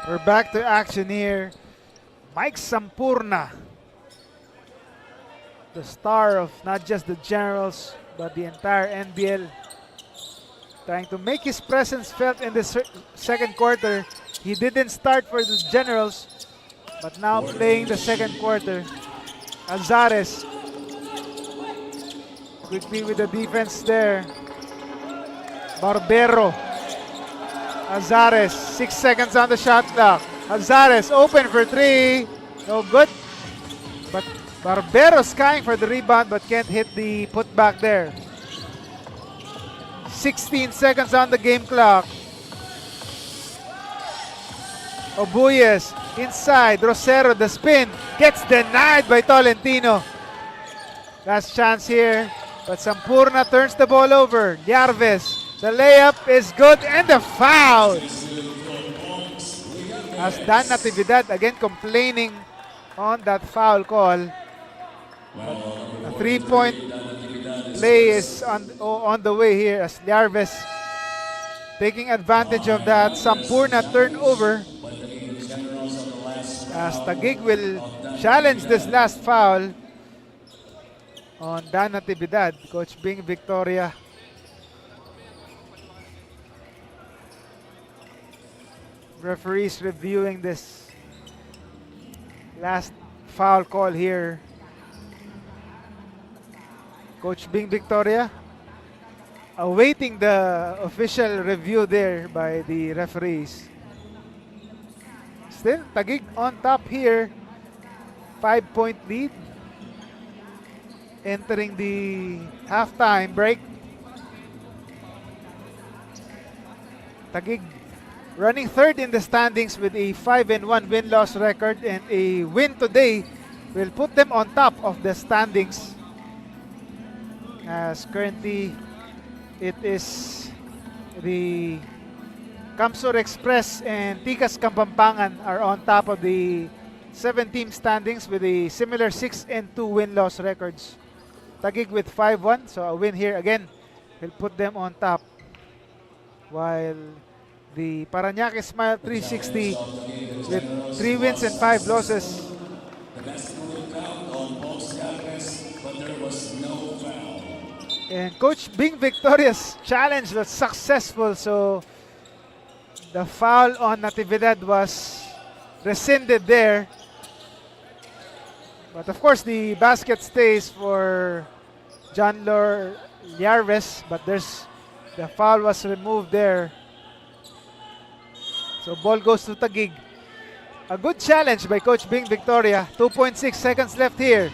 We're back to action here. Mike Sampurna, the star of not just the Generals, but the entire NBL, trying to make his presence felt in the second quarter. He didn't start for the Generals, but now playing the second quarter. Alzares, quickly with the defense there. Barbero. Alzares, 6 seconds on the shot clock. Alzares open for three. No good. But Barbero skying for the rebound but can't hit the putback there. 16 seconds on the game clock. Obuyes inside. Rosero, the spin. Gets denied by Tolentino. Last chance here. But Sampurna turns the ball over. Yarves. The layup is good and the foul. As Dan Natividad again complaining on that foul call. A 3-point play is on the way here as Yarves taking advantage of that Sampurna turnover. As Taguig will challenge this last foul on Dan Natividad. Coach Bing Victoria. Referees reviewing this last foul call here. Coach Bing Victoria awaiting the official review there by the referees. Still, Taguig on top here. 5-point lead. Entering the halftime break. Taguig running third in the standings with a 5-1 win-loss record, and a win today will put them on top of the standings. As currently it is the Kamsur Express and Tikas Kapampangan are on top of the 7-team standings with a similar 6-2 win-loss records. Taguig with 5-1, so a win here again will put them on top. While the Parañaque Smile 360 with 3 wins and 5 losses. And Coach Bing Victoria's challenge was successful, so the foul on Natividad was rescinded there. But of course, the basket stays for John Lor Yarves, but the foul was removed there. So ball goes to Taguig. A good challenge by Coach Bing Victoria. 2.6 seconds left here.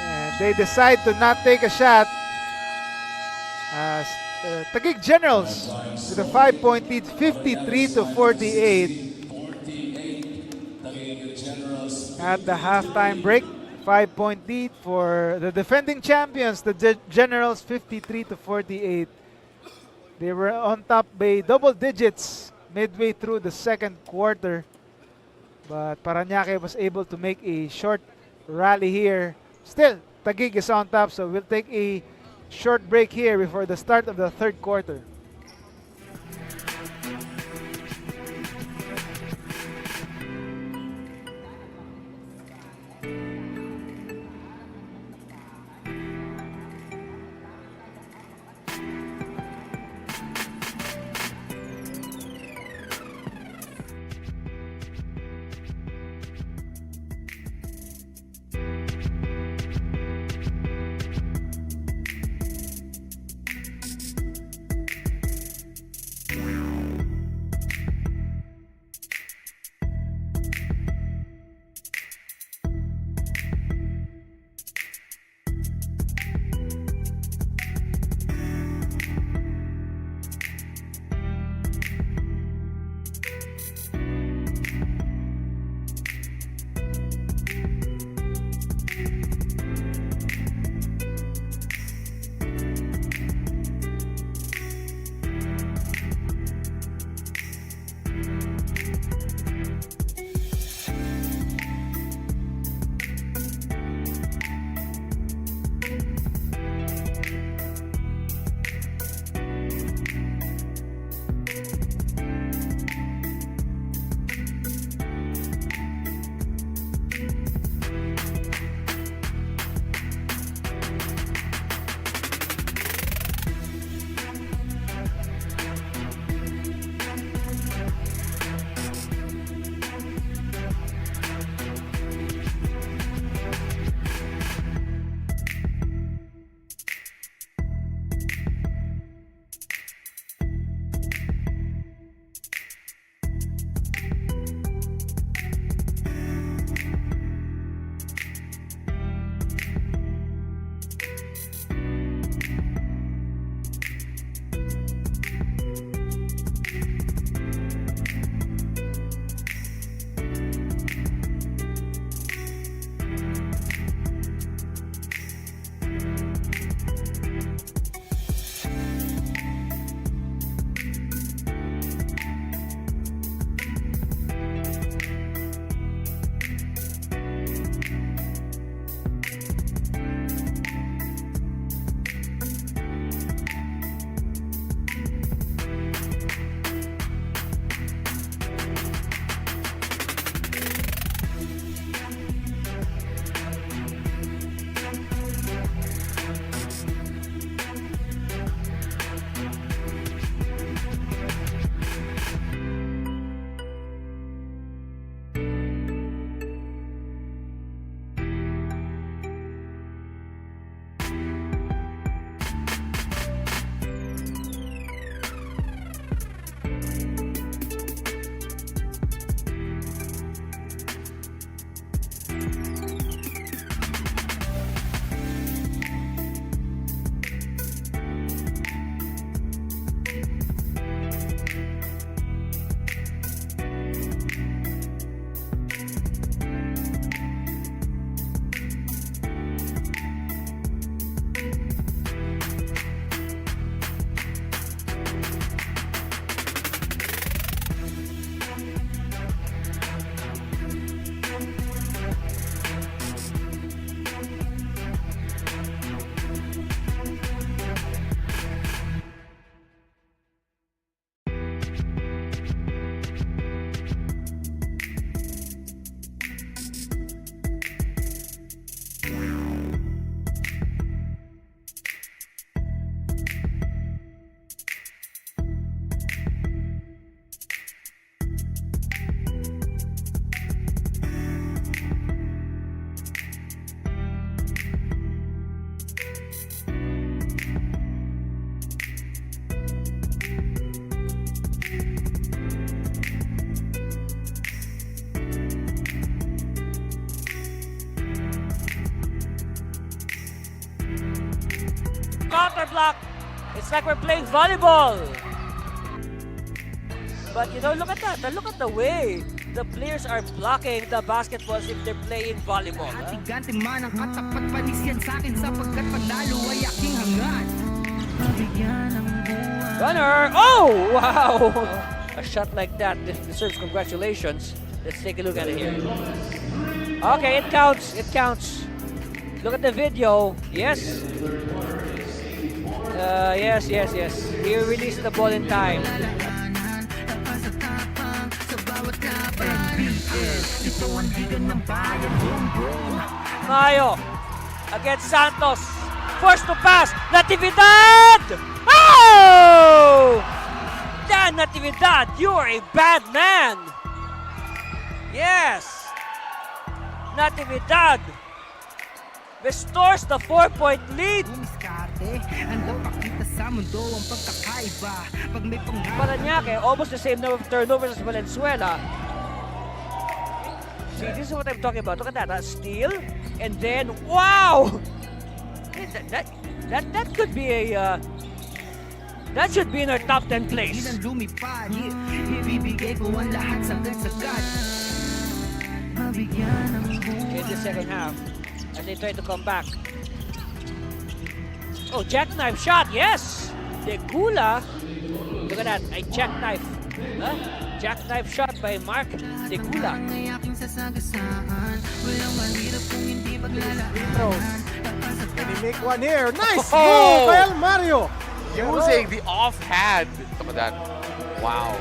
And they decide to not take a shot. As Taguig Generals with a 5-point lead, 53-48. At the halftime break, 5-point lead for the defending champions, the Generals, 53-48. They were on top by double digits midway through the second quarter, but Parañaque was able to make a short rally here. Still, Taguig is on top, so we'll take a short break here before the start of the third quarter. block. It's like we're playing volleyball. But you know, look at that. Look at the way the players are blocking the basketballs if they're playing volleyball. Huh? Ganting man ang katapat panis yan sa akin sapagkat panalo ay aking hangad. Runner! Oh! Wow! A shot like that deserves congratulations. Let's take a look at it here. Okay, it counts. It counts. Look at the video. Yes. Yes. He released the ball in time. Mayo against Santos. Forced to pass. Natividad! Oh! Dan Natividad, you are a bad man. Yes. Natividad restores the 4-point lead. Parañaque, almost the same number of turnovers as Valenzuela. See, this is what I'm talking about. Look at that, a steal, and then wow! That could be a that should be in our top 10 place. In the second half, as they try to come back. Oh, jackknife shot, yes! Degula. Look at that, a jackknife. Huh? Jackknife shot by Mark Degula. Can he make one here? Nice move by Mario. Using the offhand. Look at that. Wow.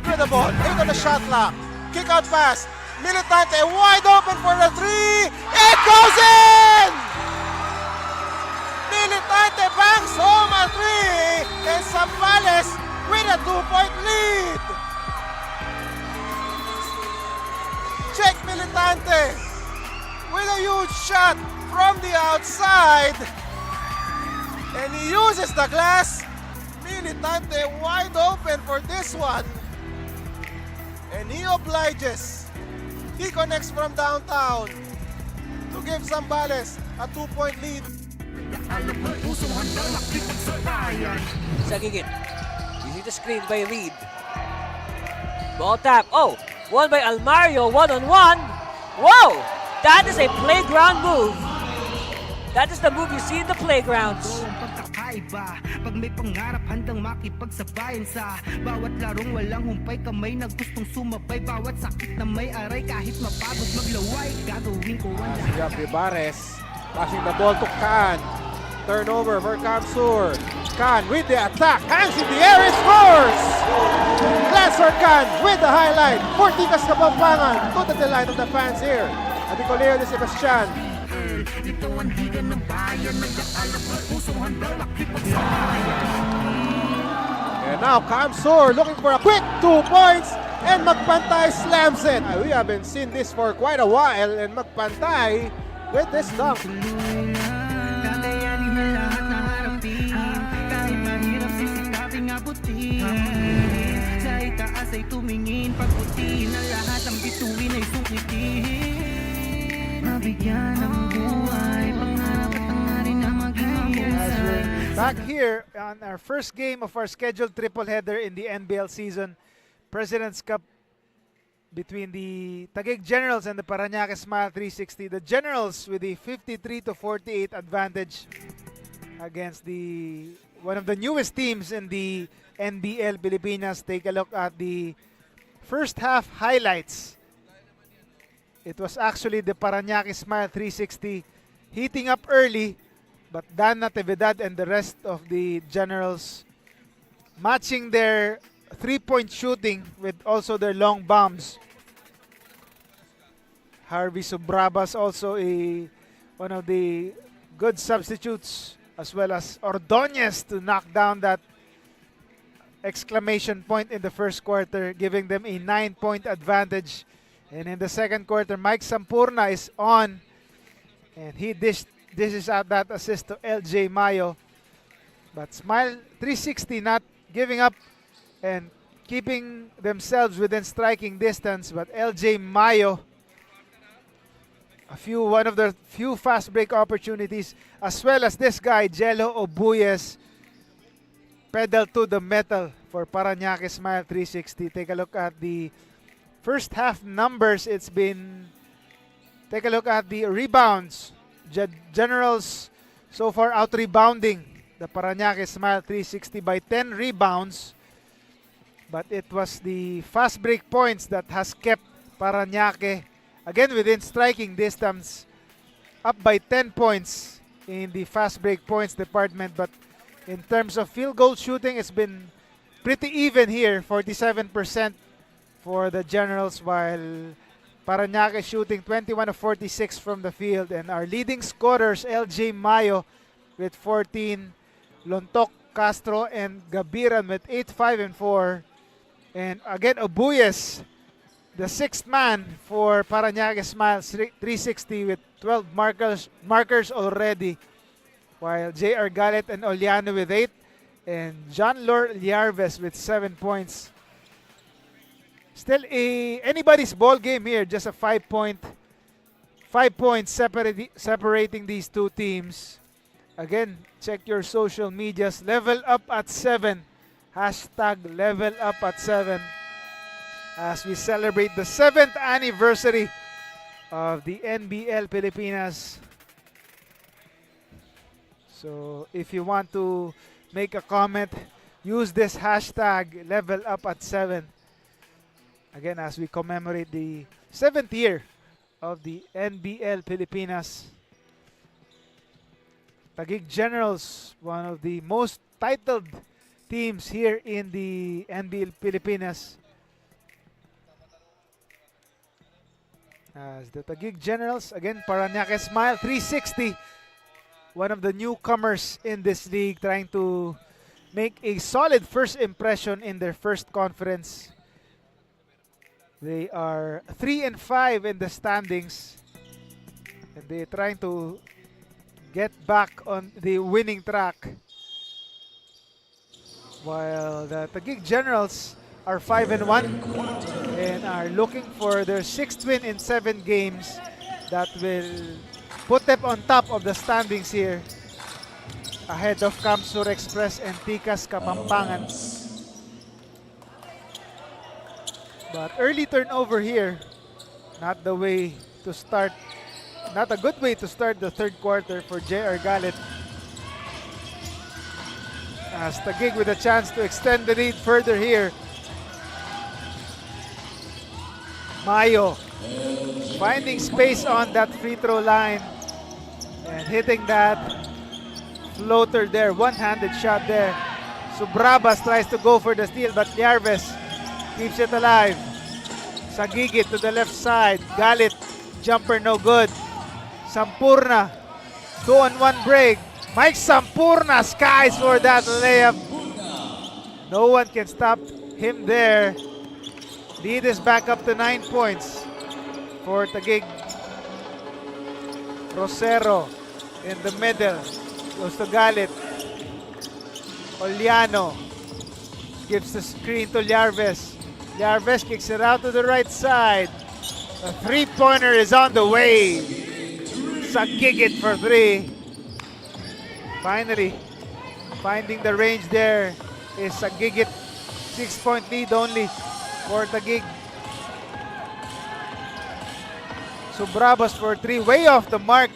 With the ball, into the shot clock. Kick out pass. Militante wide open for the three. It goes in! Militante bangs home a three. And Zambales with a 2-point lead. Check Militante with a huge shot from the outside. And he uses the glass. Militante wide open for this one. And he obliges. He connects from downtown to give Zambales a 2-point lead. Sagigit. Using the screen by Reed. Ball tap. Oh, won by Almario, one-on-one. Whoa! That is a playground move. That is the move you see in the playgrounds. Pag may pangarap handang makipagsabayan sa bawat larong walang humpay kamay na gustong sumabay bawat sakit na may aray kahit mapagod maglaway gagawin ko ang lahat. Ribares passing the ball to Can. Turnover for Kamsur. Can with the attack, hands in the air and scores! Lancer Can with the highlight. Fortigas Kapampangan to the delight of the fans here at the Coliseum de Sebastian. And now Kamsur looking for a quick 2 points and Magpantay slams it. We haven't seen this for quite a while and Magpantay with this dunk. Sa itaas ay tumingin pagputi na lahat ang bituin ay sungkitin. Mabigyan ng buhay pangarap at hangarin na maging mahusay. Back here on our first game of our scheduled triple header in the NBL season, President's Cup between the Taguig Generals and the Parañaque Smile 360. The Generals with a 53-48 advantage against one of the newest teams in the NBL Pilipinas. Take a look at the first half highlights. It was actually the Parañaque Smile 360 heating up early, but Dan Natividad and the rest of the Generals matching their three-point shooting with also their long bombs. Harvey Subrabas also one of the good substitutes, as well as Ordonez to knock down that exclamation point in the first quarter, giving them a 9-point advantage. And in the second quarter, Mike Sampurna is on, and he dishes out that assist to LJ Mayo. But Smile 360 not giving up and keeping themselves within striking distance. But LJ Mayo one of the few fast break opportunities, as well as this guy, Jello Obuyes, pedal to the metal for Parañaque Smile 360. Take a look at the first half numbers. Take a look at the rebounds. Generals so far out rebounding the Parañaque Smile 360 by 10 rebounds. But it was the fast break points that has kept Parañaque, again within striking distance, up by 10 points in the fast break points department. But in terms of field goal shooting, it's been pretty even here, 47% for the Generals, while Parañaque shooting 21 of 46 from the field. And our leading scorers, LJ Mayo with 14, Lontok, Castro, and Gabiran with 8, 5, and 4. And again, Obuyes, the sixth man for Parañaque Smile 360 with 12 markers already, while J.R. Galet and Oliano with 8, and John Lor Liarves with 7 points. Still anybody's ball game here, just a 5 points separating these two teams. Again, check your social medias. Level up at 7. Hashtag level up at 7 as we celebrate the 7th anniversary of the NBL Pilipinas. So if you want to make a comment, use this hashtag level up at 7. Again, as we commemorate the 7th year of the NBL Pilipinas. Taguig Generals, one of the most titled teams here in the NBL Pilipinas. As the Taguig Generals, again, Parañaque Smile 360, one of the newcomers in this league, trying to make a solid first impression in their first conference. They are 3-5 in the standings, and they're trying to get back on the winning track, while the Taguig Generals are 5-1 and are looking for their 6th win in 7 games that will put them on top of the standings here, ahead of Kamsur Express and Tikas Kapampangan. But early turnover here, not the way to start, not a good way to start the third quarter for J.R. Galit. As Taguig with a chance to extend the lead further here. Mayo finding space on that free throw line and hitting that floater there, one-handed shot there. Subrabas tries to go for the steal, but Liarves keeps it alive. Sagigit to the left side. Galit, jumper no good. Sampurna, 2-on-1 break. Mike Sampurna skies for that layup. No one can stop him there. Lead is back up to 9 points for Taguig. Rosero in the middle. Goes to Galit. Oliano gives the screen to Liarves. Liarves kicks it out to the right side. A three-pointer is on the way. Sagigit for 3. Finally, finding the range there is Sagigit. 6-point lead only for Taguig. Subrabas for 3, way off the mark.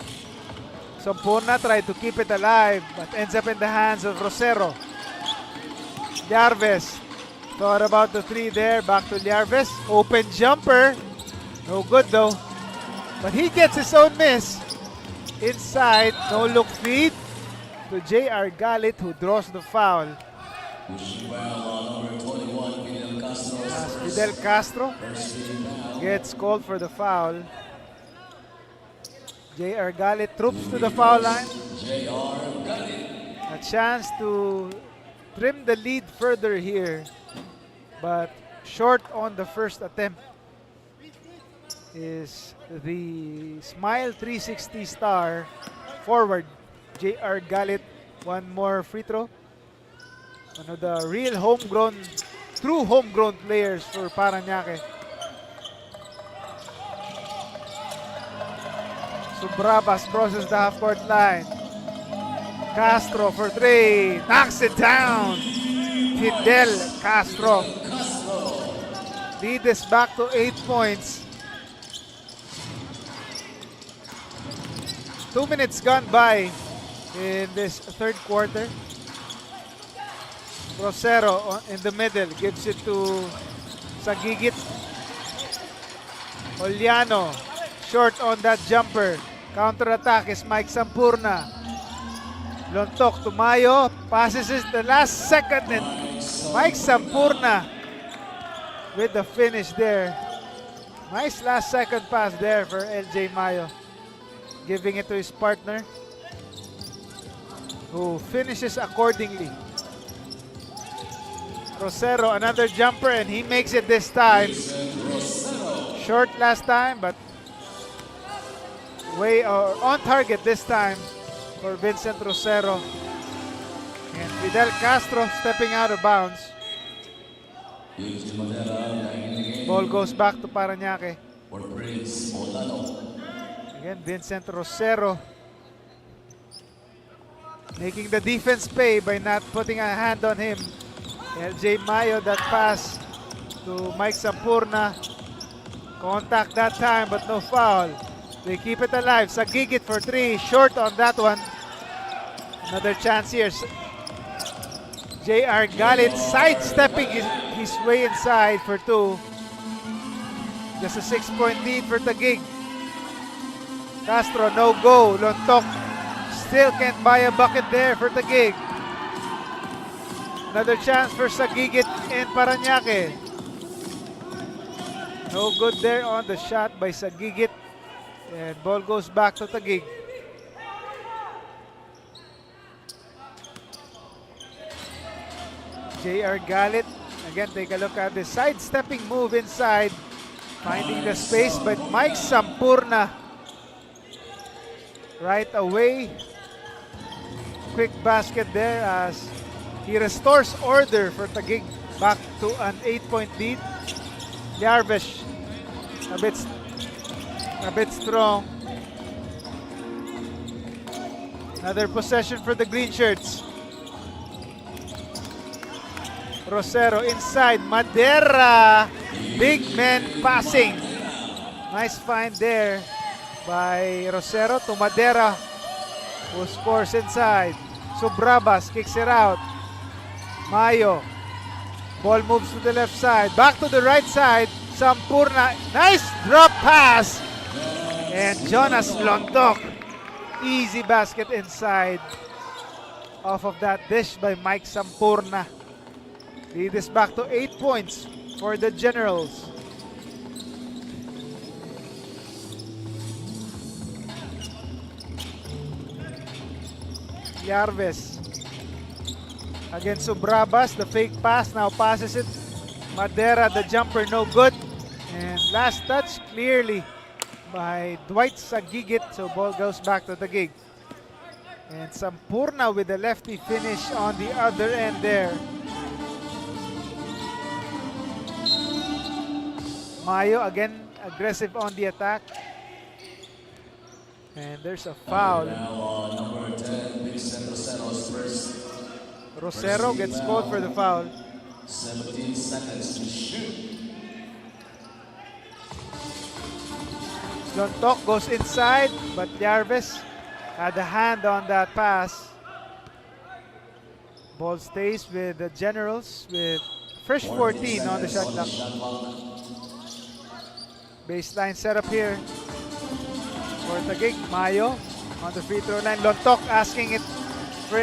Sampurna tried to keep it alive, but ends up in the hands of Rosero. Liarves thought about the 3 there, back to Liarves. Open jumper, no good though. But he gets his own miss. Inside, no look feed to J.R. Galit, who draws the foul. As Fidel Castro gets called for the foul. J.R. Galit troops to the foul line. A chance to trim the lead further here, but short on the first attempt is the Smile 360 star forward J.R. Galit. One more free throw. One of the real true homegrown players for Parañaque. Subrabas crosses the half-court line. Castro for three. Knocks it down. Fidel Castro. Lead is back to 8 points. 2 minutes gone by in this third quarter. Rosero in the middle gives it to Sagigit. Oliano short on that jumper. Counter-attack is Mike Sampurna. Lontok to Mayo. Passes it the last second and Mike Sampurna with the finish there. Nice last second pass there for LJ Mayo. Giving it to his partner, who finishes accordingly. Rosero, another jumper, and he makes it this time. Short last time, but way on target this time for Vincent Rosero. And Fidel Castro stepping out of bounds. Ball goes back to Parañaque. Again, Vincent Rosero making the defense pay by not putting a hand on him. LJ Mayo, that pass to Mike Sampurna. Contact that time, but no foul. They keep it alive. Sagigit for three. Short on that one. Another chance here. J.R. Galit sidestepping his way inside for two. Just a 6-point lead for Taguig. Castro, no go. Lontok still can't buy a bucket there for Taguig. Another chance for Sagigit and Parañaque. No good there on the shot by Sagigit. And ball goes back to Taguig. J.R. Galit. Again, take a look at the sidestepping move inside. Finding the space, but Mike Sampurna right away. Quick basket there as he restores order for Taguig back to an 8-point lead. Yarvesh a bit strong. Another possession for the green shirts. Rosero inside. Madera. Big man passing. Nice find there by Rosero to Madera, who scores inside. Subrabas kicks it out. Mayo. Ball moves to the left side. Back to the right side. Sampurna. Nice drop pass. And Jonas Lontok. Easy basket inside. Off of that dish by Mike Sampurna. Lead is back to 8 points for the Generals. Yarves. Against Subrabas, the fake pass, now passes it. Madera, the jumper, no good. And last touch, clearly by Dwight Sagigit. So ball goes back to the gig. And Sampurna with the lefty finish on the other end there. Mayo again aggressive on the attack. And there's a foul. Number 10, Vincent Rosero's first. Rosero gets called for the foul. 17 seconds to shoot. Lontok goes inside, but Yarves had a hand on that pass. Ball stays with the Generals with fresh 14 on the shot clock. Baseline setup here for Taguig. Mayo on the free throw line. Lontok asking for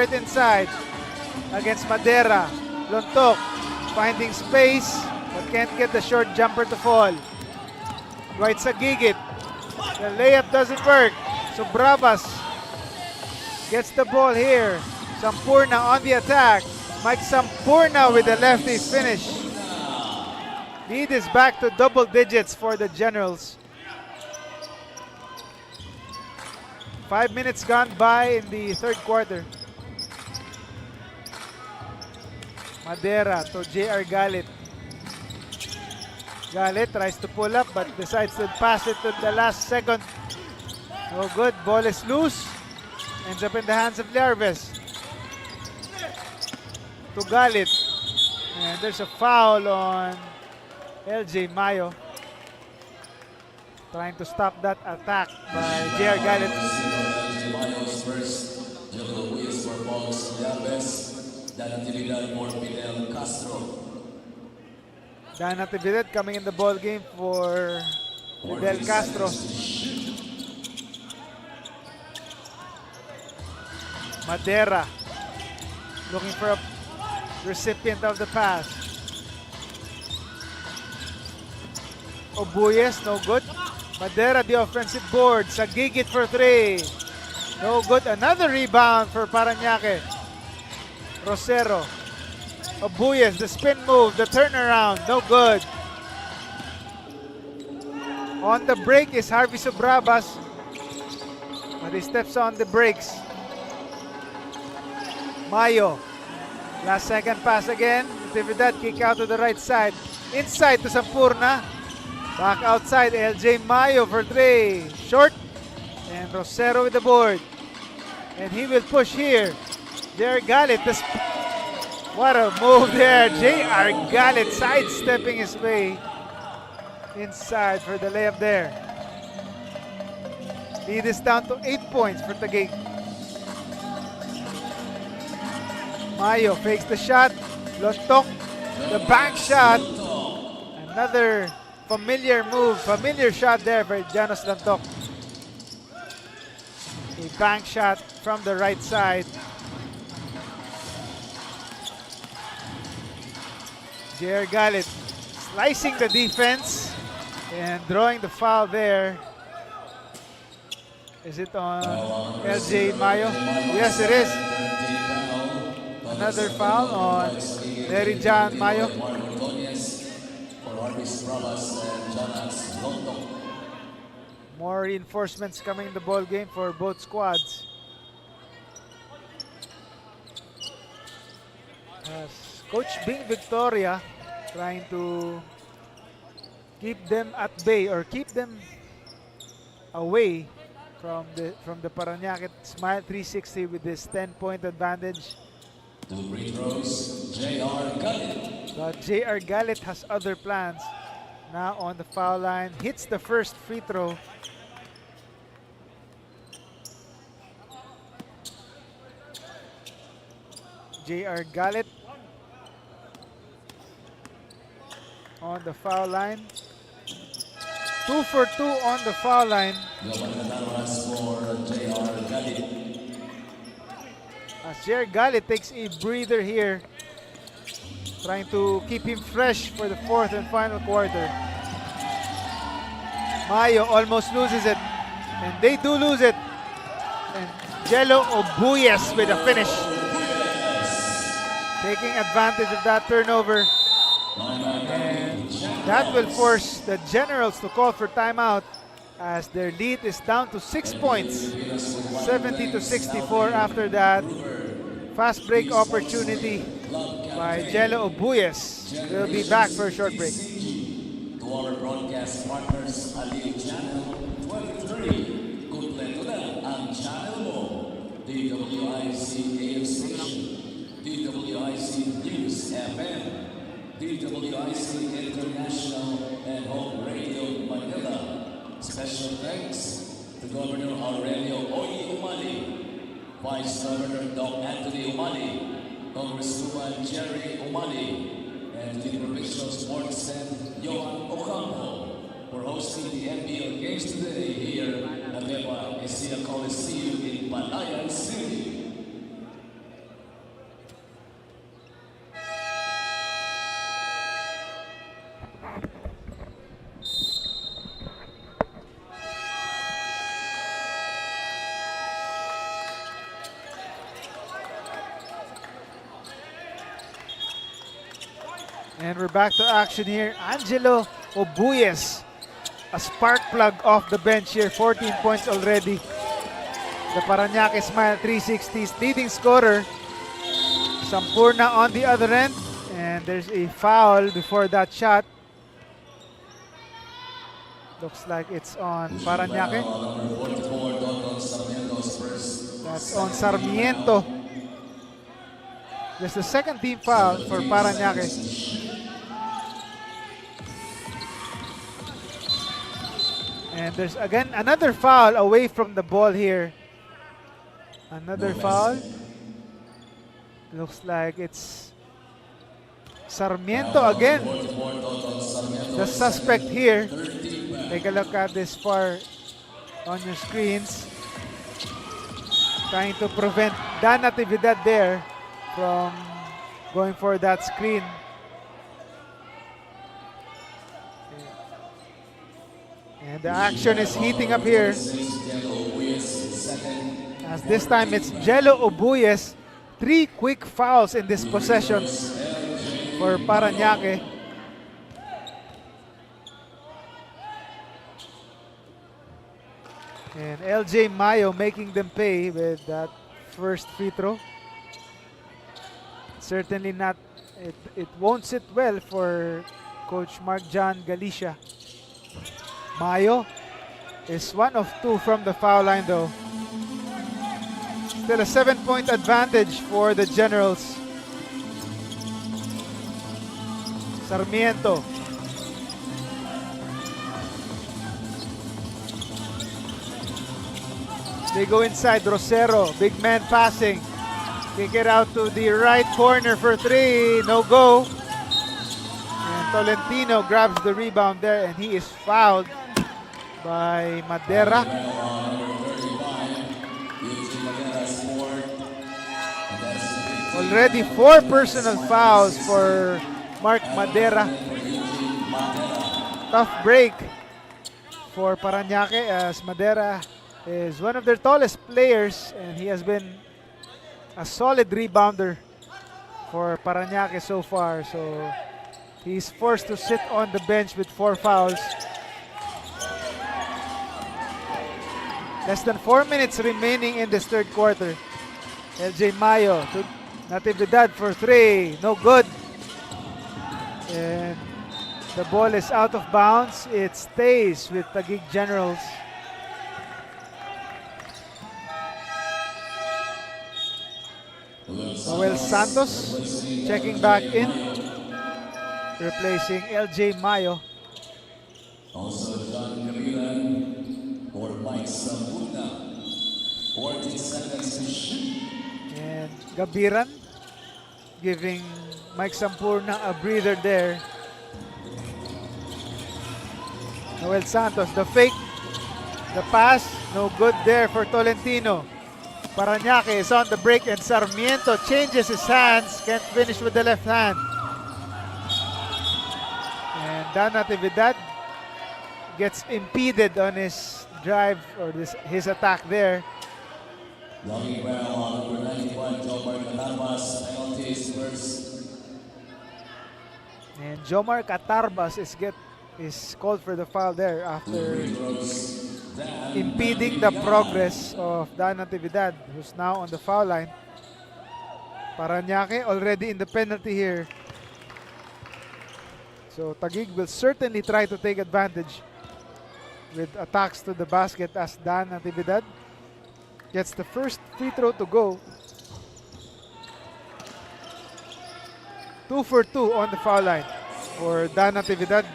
it inside against Madera. Lontok finding space but can't get the short jumper to fall. Dwight Sagigit. The layup doesn't work. So Bravas gets the ball here. Sampurna on the attack. Mike Sampurna with the lefty finish. Lead is back to double digits for the Generals. 5 minutes gone by in the third quarter. Madera to J.R. Galit. Galit tries to pull up but decides to pass it to the last second No good. Ball is loose. Ends up in the hands of Larves. To Galit. And there's a foul on LJ Mayo. Trying to stop that attack by JR Galit. Mayo's first. Jolo Luis for Box Llaves. Dan Natividad for Fidel Castro. Dan Natividad coming in the ball game for Fidel Castro. Madera looking for a recipient of the pass. Obuyes, no good. Madera, the offensive board. Taguig it for 3. No good. Another rebound for Parañaque. Rosero. Obuyes, the spin move, the turnaround. No good. On the break is Harvey Sobrabas. But he steps on the brakes. Mayo. Last second pass again. Natividad kick out to the right side. Inside to Sampurna. Back outside, LJ Mayo for 3. Short. And Rosero with the board. And he will push here. JR Galit. What a move there. JR Galit sidestepping his way inside for the layup there. Lead is down to 8 points for Taguig. Mayo fakes the shot. Lontok. The bank shot. Another familiar move, familiar shot there for Janos Lontok. A bank shot from the right side. JR Galit slicing the defense and drawing the foul there. Is it on LJ Mayo? Yes, it is. Another foul on Mary John Mayo. More reinforcements coming in the ball game for both squads. As Coach Bing Victoria trying to keep them at bay or keep them away from the Parañaque Smile 360 with this 10-point advantage. 2 free throws, JR Galit. But JR Galit has other plans. Now on the foul line, hits the first free throw. JR Galit on the foul line. 2 for 2 on the foul line. As JR Galit takes a breather here, trying to keep him fresh for the 4th and final quarter. Mayo almost loses it, and they do lose it. And Jello Obuyes with a finish, taking advantage of that turnover. And that will force the Generals to call for timeout as their lead is down to 6 points, 70-64 after that. Fast break opportunity by Jello Obuyes. We'll be back for a short break. To our broadcast partners, Aliw Channel 23. Kompleto na ang channel mo. DWIC AM Station, DWIC News FM, DWIC International, and Home Radio Manila. Special thanks to Governor Aurelio Oy Umali, Vice Governor Doc Anthony Umali, Congresswoman Jerry Umali, and the Provincial Sports Head Johan Ocampo for hosting the NBL games today here at Nueva Ecija Coliseum in Palayan City. And we're back to action here. Angelo Obuyes, a spark plug off the bench here. 14 points already. The Parañaque Smile 360's leading scorer. Sampurna on the other end. And there's a foul before that shot. Looks like it's on Parañaque. Number 44, That's on Sarmiento. Just the second team foul for Parañaque. And there's again another foul away from the ball here. Another foul. Looks like it's Sarmiento again. The suspect here. Take a look at this far on your screens. Trying to prevent Dan Natividad there from going for that screen. And the action is heating up here. As this time it's Jello Obuyes. 3 quick fouls in this possession for Parañaque. And LJ Mayo making them pay with that first free throw. Certainly not, it won't sit well for Coach Mark John Galicia. Mayo is 1 of 2 from the foul line though. Still a 7-point advantage for the Generals. Sarmiento. They go inside. Rosero, big man passing. Kick it out to the right corner for 3. No go. And Tolentino grabs the rebound there and he is fouled by Madera. Already 4 personal fouls for Mark Madera. Tough break for Parañaque as Madera is one of their tallest players and he has been a solid rebounder for Parañaque so far. So he's forced to sit on the bench with 4 fouls. Less than 4 minutes remaining in this third quarter. LJ Mayo to Natividad for 3. No good. And the ball is out of bounds. It stays with Taguig Generals. Noel Santos checking back in, replacing LJ Mayo. Also John Gabilan for Mike Sabuna. 14 seconds to shoot. And Gabiran giving Mike Sampurna a breather there. Noel Santos, the fake, the pass, no good there for Tolentino. Parañaque is on the break and Sarmiento changes his hands, can't finish with the left hand. And Dan Natividad gets impeded on his drive or his attack there. Longing well on number 91, Jomar Catarbas, penalties first. And Jomar Catarbas is called for the foul there after impeding the progress of Dan Natividad, who's now on the foul line. Parañaque already in the penalty here. So Taguig will certainly try to take advantage with attacks to the basket as Dan Natividad gets the first free throw to go. 2 for 2 on the foul line for Dan Natividad.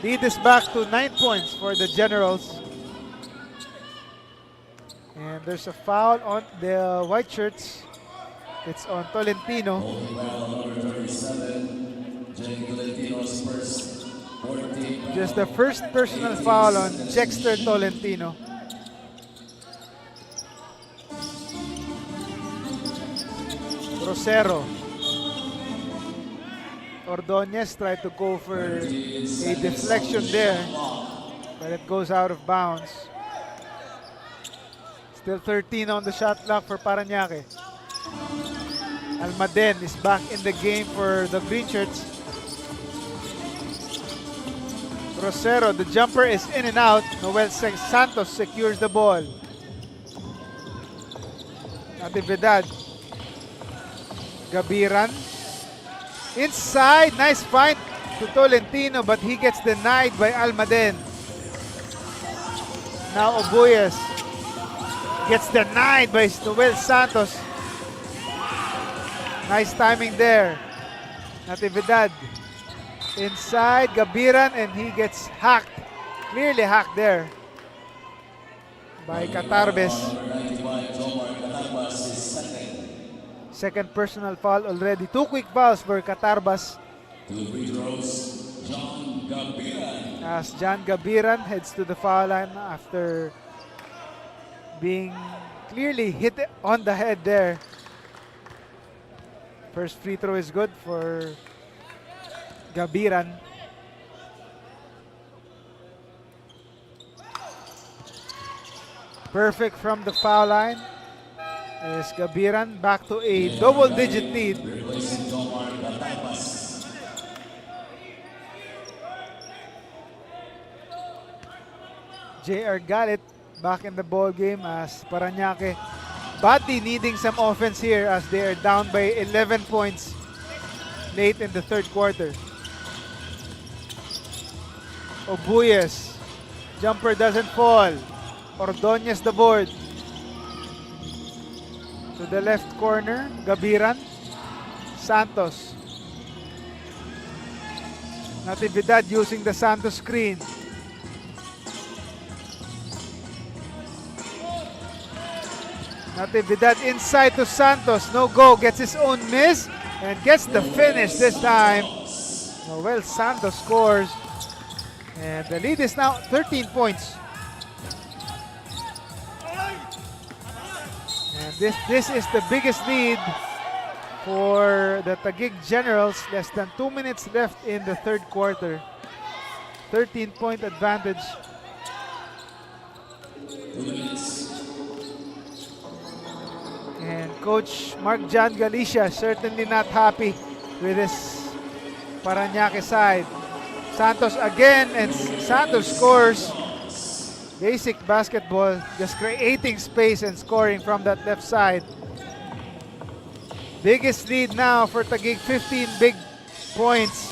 Lead is back to 9 points for the Generals. And there's a foul on the white shirts. It's on Tolentino. Just the first personal foul on Jexter Tolentino. Rosero. Ordonez tried to go for a deflection there, but it goes out of bounds. Still 13 on the shot clock for Parañaque. Almaden is back in the game for the green shirts. Rosero, the jumper is in and out. Noel Santos secures the ball. Natividad. Gabiran. Inside, nice find to Tolentino, but he gets denied by Almaden. Now Obuyes. Gets denied by Noel Santos. Nice timing there. Natividad. Inside, Gabiran, and he gets hacked. Clearly hacked there by Catarbes. Second personal foul already. 2 quick fouls for Catarbes. As John Gabiran heads to the foul line after being clearly hit on the head there. First free throw is good for Gabiran. Perfect from the foul line is Gabiran back to a double-digit lead. J.R. Galit back in the ball game as Parañaque badly needing some offense here as they are down by 11 points late in the third quarter. Obuyes. Jumper doesn't fall. Ordonez the board. To the left corner, Gabiran. Santos. Natividad using the Santos screen. Natividad inside to Santos. No go. Gets his own miss and gets the finish this time. Noel Santos scores. And the lead is now 13 points. And this is the biggest lead for the Taguig Generals. Less than 2 minutes left in the third quarter. 13-point advantage. And Coach Mark John Galicia certainly not happy with his Parañaque side. Santos again, and Santos scores. Basic basketball, just creating space and scoring from that left side. Biggest lead now for Taguig, 15 big points.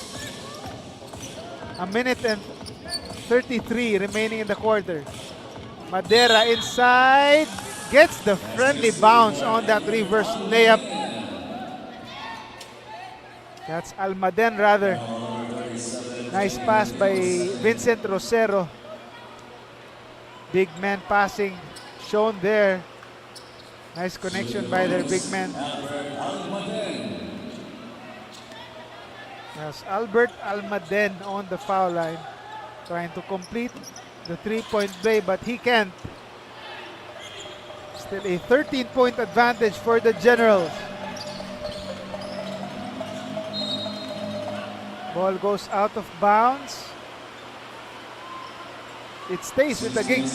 A minute and 33 remaining in the quarter. Madera inside, gets the friendly bounce on that reverse layup. That's Almaden rather. Nice pass by Vincent Rosero. Big man passing shown there. Nice connection by their big man. That's Albert Almaden on the foul line. Trying to complete the three-point play, but he can't. Still a 13-point advantage for the Generals. Ball goes out of bounds. It stays with the Taguig.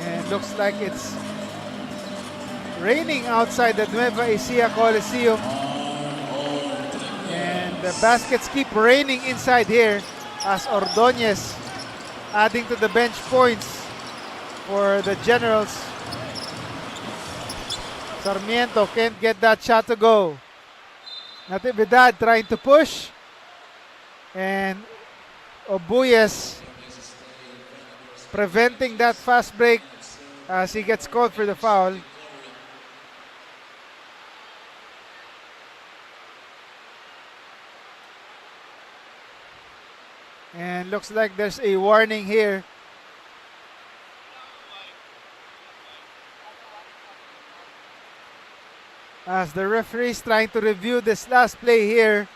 And looks like it's raining outside the Nueva Ecija Coliseum. And the baskets keep raining inside here as Ordonez adding to the bench points for the Generals. Sarmiento can't get that shot to go. Natividad trying to push. And Obuyes preventing that fast break as he gets called for the foul. And looks like there's a warning here. As the referee is trying to review this last play here.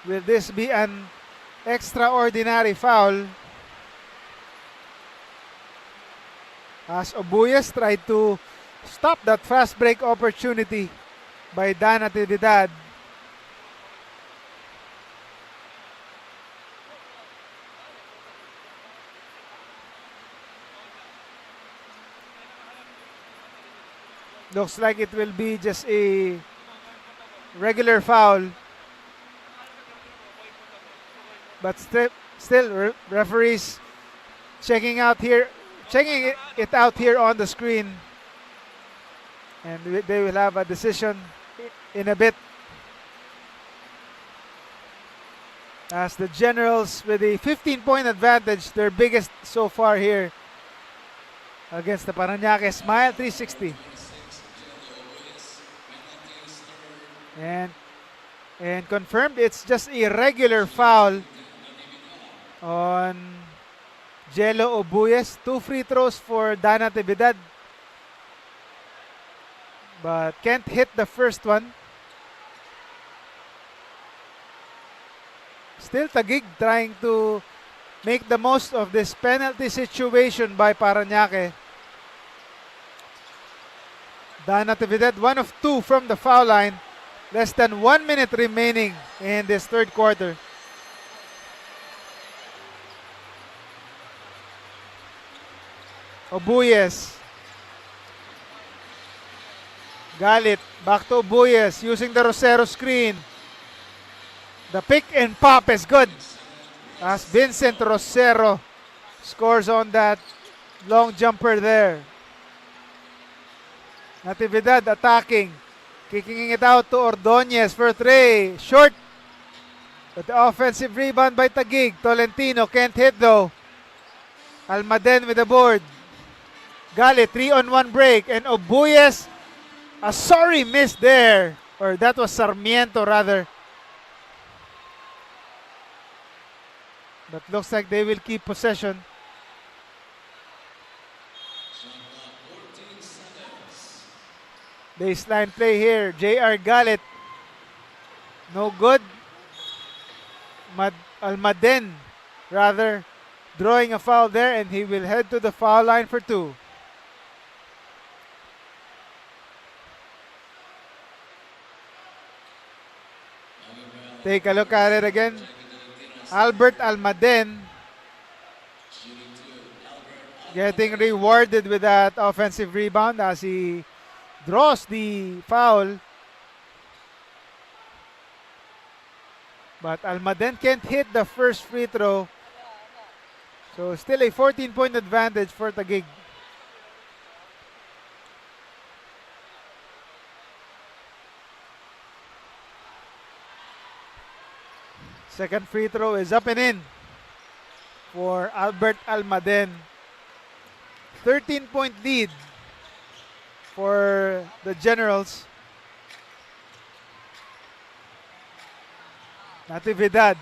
Will this be an extraordinary foul? As Obuyes tried to stop that fast break opportunity by Dan Natividad. Looks like it will be just a regular foul. But still referees checking it out here on the screen. And they will have a decision in a bit. As the Generals with a 15-point advantage, their biggest so far here against the Parañaque. Smile 360. And confirmed, it's just a regular foul on Jello Obuyes. 2 free throws for Dan Natividad, but can't hit the first one. Still Taguig trying to make the most of this penalty situation by Parañaque. Dan Natividad 1 of 2 from the foul line. Less than 1 minute remaining in this third quarter. Obuyes. Galit. Back to Obuyes using the Rosero screen. The pick and pop is good as Vincent Rosero scores on that long jumper there. Natividad attacking. Kicking it out to Ordonez for 3. Short. But the offensive rebound by Taguig. Tolentino can't hit though. Almaden with the board. Galit, 3-on-1 break. And Obuyes, a sorry miss there. Or that was Sarmiento rather. But looks like they will keep possession. Baseline play here. J.R. Galit. No good. Almaden rather drawing a foul there, and he will head to the foul line for 2. Take a look at it again. Albert Almaden getting rewarded with that offensive rebound as he draws the foul. But Almaden can't hit the first free throw. So still a 14-point advantage for Taguig. Second free throw is up and in for Albert Almaden. 13-point lead for the Generals. Natividad.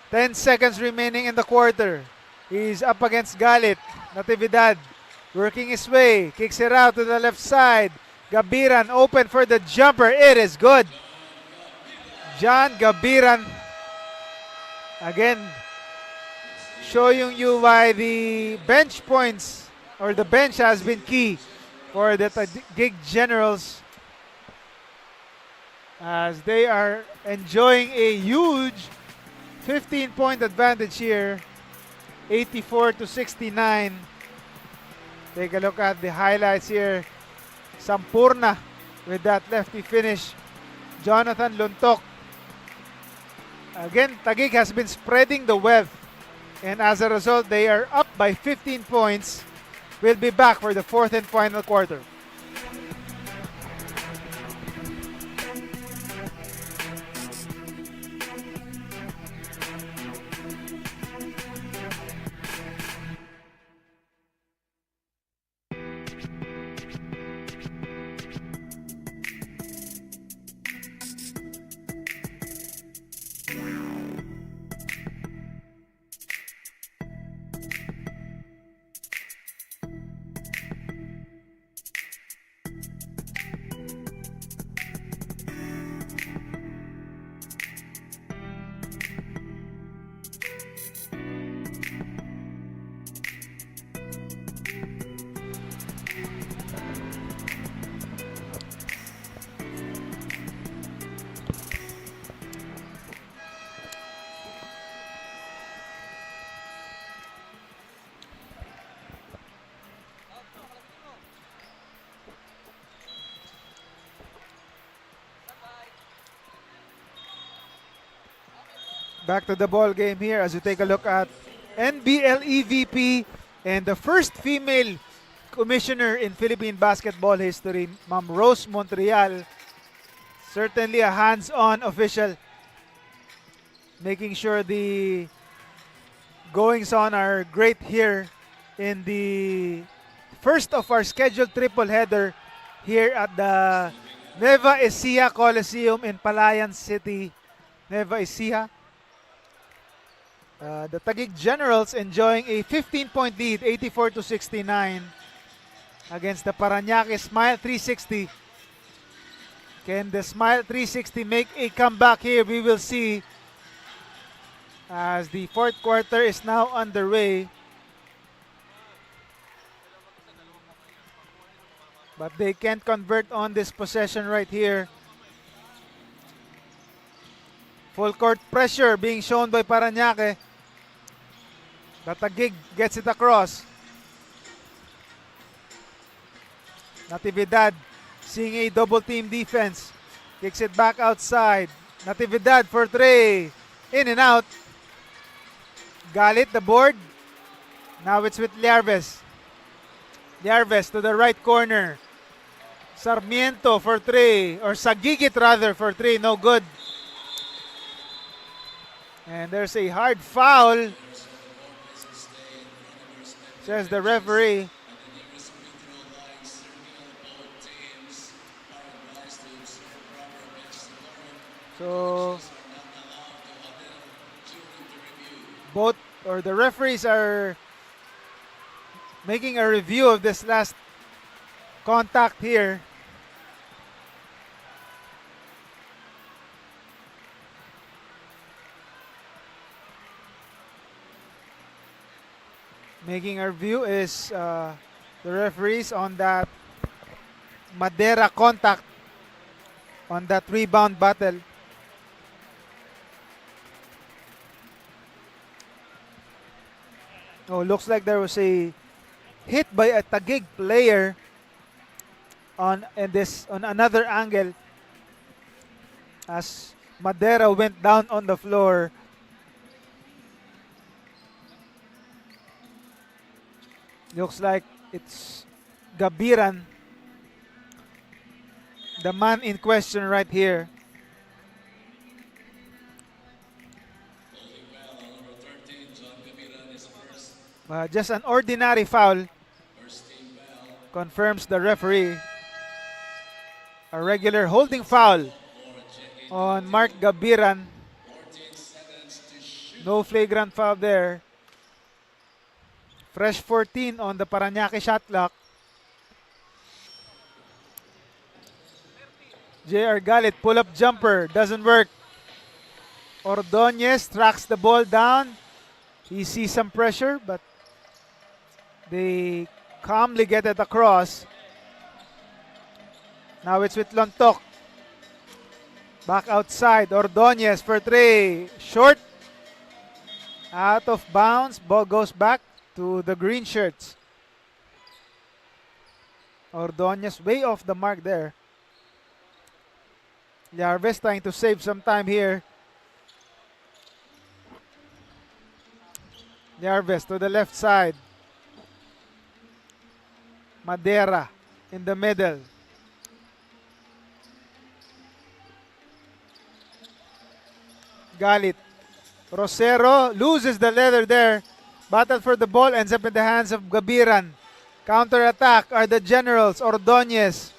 10 seconds remaining in the quarter. He's up against Galit. Natividad working his way. Kicks it out to the left side. Gabiran open for the jumper. It is good. John Gabiran. Again, showing you why the bench points or the bench has been key for the Taguig Generals, as they are enjoying a huge 15-point advantage here, 84-69. Take a look at the highlights here. Sampurna with that lefty finish. Jonathan Luntok. Again, Taguig has been spreading the wealth, and as a result, they are up by 15 points. We'll be back for the fourth and final quarter. Back to the ball game here as we take a look at NBL EVP and the first female commissioner in Philippine basketball history, Ma'am Rose Montreal. Certainly a hands-on official. making sure the goings on are great here in the first of our scheduled triple header here at the Nueva Ecija Coliseum in Palayan City, Nueva Ecija. The Taguig Generals enjoying a 15-point lead, 84-69 against the Parañaque Smile 360. Can the Smile 360 make a comeback here? We will see as the fourth quarter is now underway. But they can't convert on this possession right here. Full court pressure being shown by Parañaque. The Taguig gets it across. Natividad seeing a double team defense. Kicks it back outside. Natividad for three. In and out. Galit the board. Now it's with Liarves. Liarves to the right corner. Sarmiento for three. Or Sagigit rather for three. No good. And there's a hard foul, says the referee. So both or the referees are making a review of this last contact here. Making a review is the referees on that Madera contact on that rebound battle. Oh, looks like there was a hit by a Taguig player on another angle as Madera went down on the floor. Looks like it's Gabiran, the man in question right here. Just an ordinary foul, confirms the referee. A regular holding foul on Mark Gabiran. No flagrant foul there. Fresh 14 on the Parañaque shot clock. J.R. Galit, pull-up jumper, doesn't work. Ordonez tracks the ball down. He sees some pressure, but they calmly get it across. Now it's with Lontok. Back outside, Ordonez for three. Short. Out of bounds, ball goes back to the green shirts. Ordonez way off the mark there. Liarves trying to save some time here. Liarves to the left side. Madera in the middle. Galit. Rosero loses the leather there. Battle for the ball ends up in the hands of Gabiran. Counter attack are the Generals. Ordonez.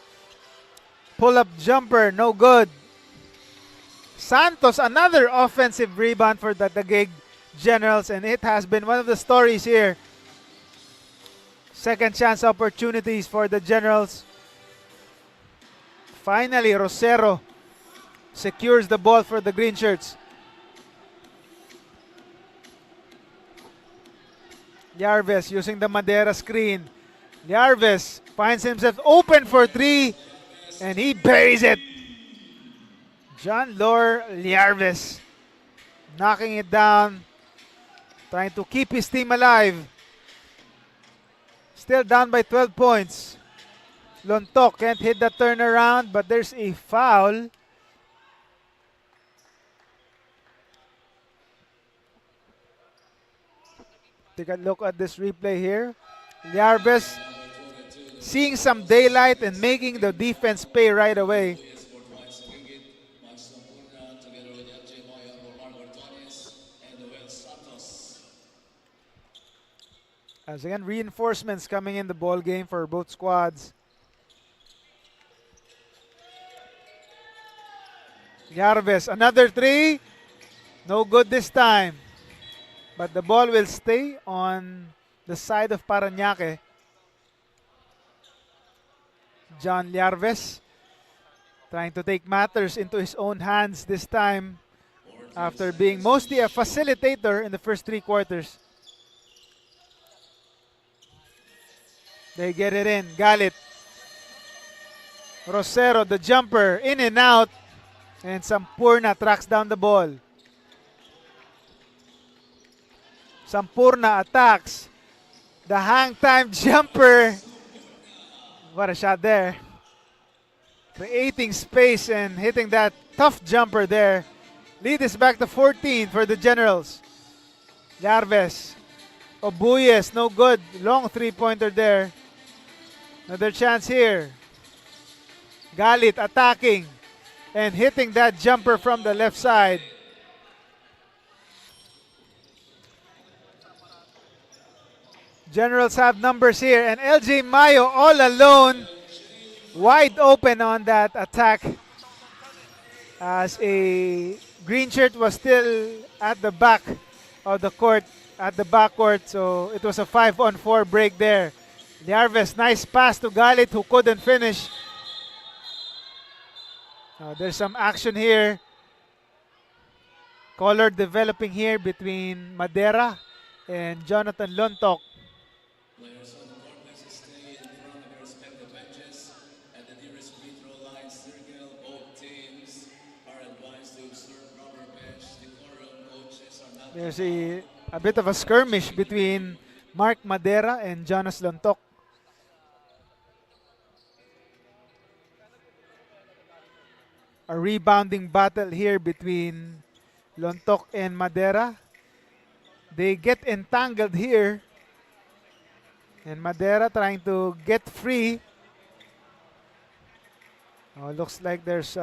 Pull-up jumper, no good. Santos, another offensive rebound for the Taguig Generals, and it has been one of the stories here. Second chance opportunities for the Generals. Finally, Rosero secures the ball for the green shirts. Liarves using the Madera screen. Liarves finds himself open for three, and he buries it. John Lore Liarves knocking it down, trying to keep his team alive. Still down by 12 points. Lontok can't hit the turnaround, but there's a foul. Take a look at this replay here. Liarves seeing some daylight and making the defense pay right away. As again, reinforcements coming in the ball game for both squads. Yarves, another three. No good this time. But the ball will stay on the side of Parañaque. John Yarves trying to take matters into his own hands this time after being mostly a facilitator in the first 3 quarters. They get it in. Galit. Rosero, the jumper, in and out. And Sampurna tracks down the ball. Sampurna attacks. The hang time jumper. What a shot there. Creating space and hitting that tough jumper there. Lead is back to 14 for the Generals. Yarves. Obuyes, no good. Long three-pointer there. Another chance here. Galit attacking and hitting that jumper from the left side. Generals have numbers here, and LJ Mayo all alone, wide open on that attack, as a green shirt was still at the back of the court, at the backcourt, so it was a 5-on-4 break there. Yarves, nice pass to Galit, who couldn't finish. There's some action here. Color developing here between Madera and Jonathan Lontok. Players on the court, please stay in front of your respective benches at the nearest free throw line circle. Both teams are advised to observe proper bench decorum. Coaches are not. There's a bit of a skirmish between Mark Madera and Jonas Lontok. A rebounding battle here between Lontok and Madera. They get entangled here. And Madera trying to get free. Looks like there's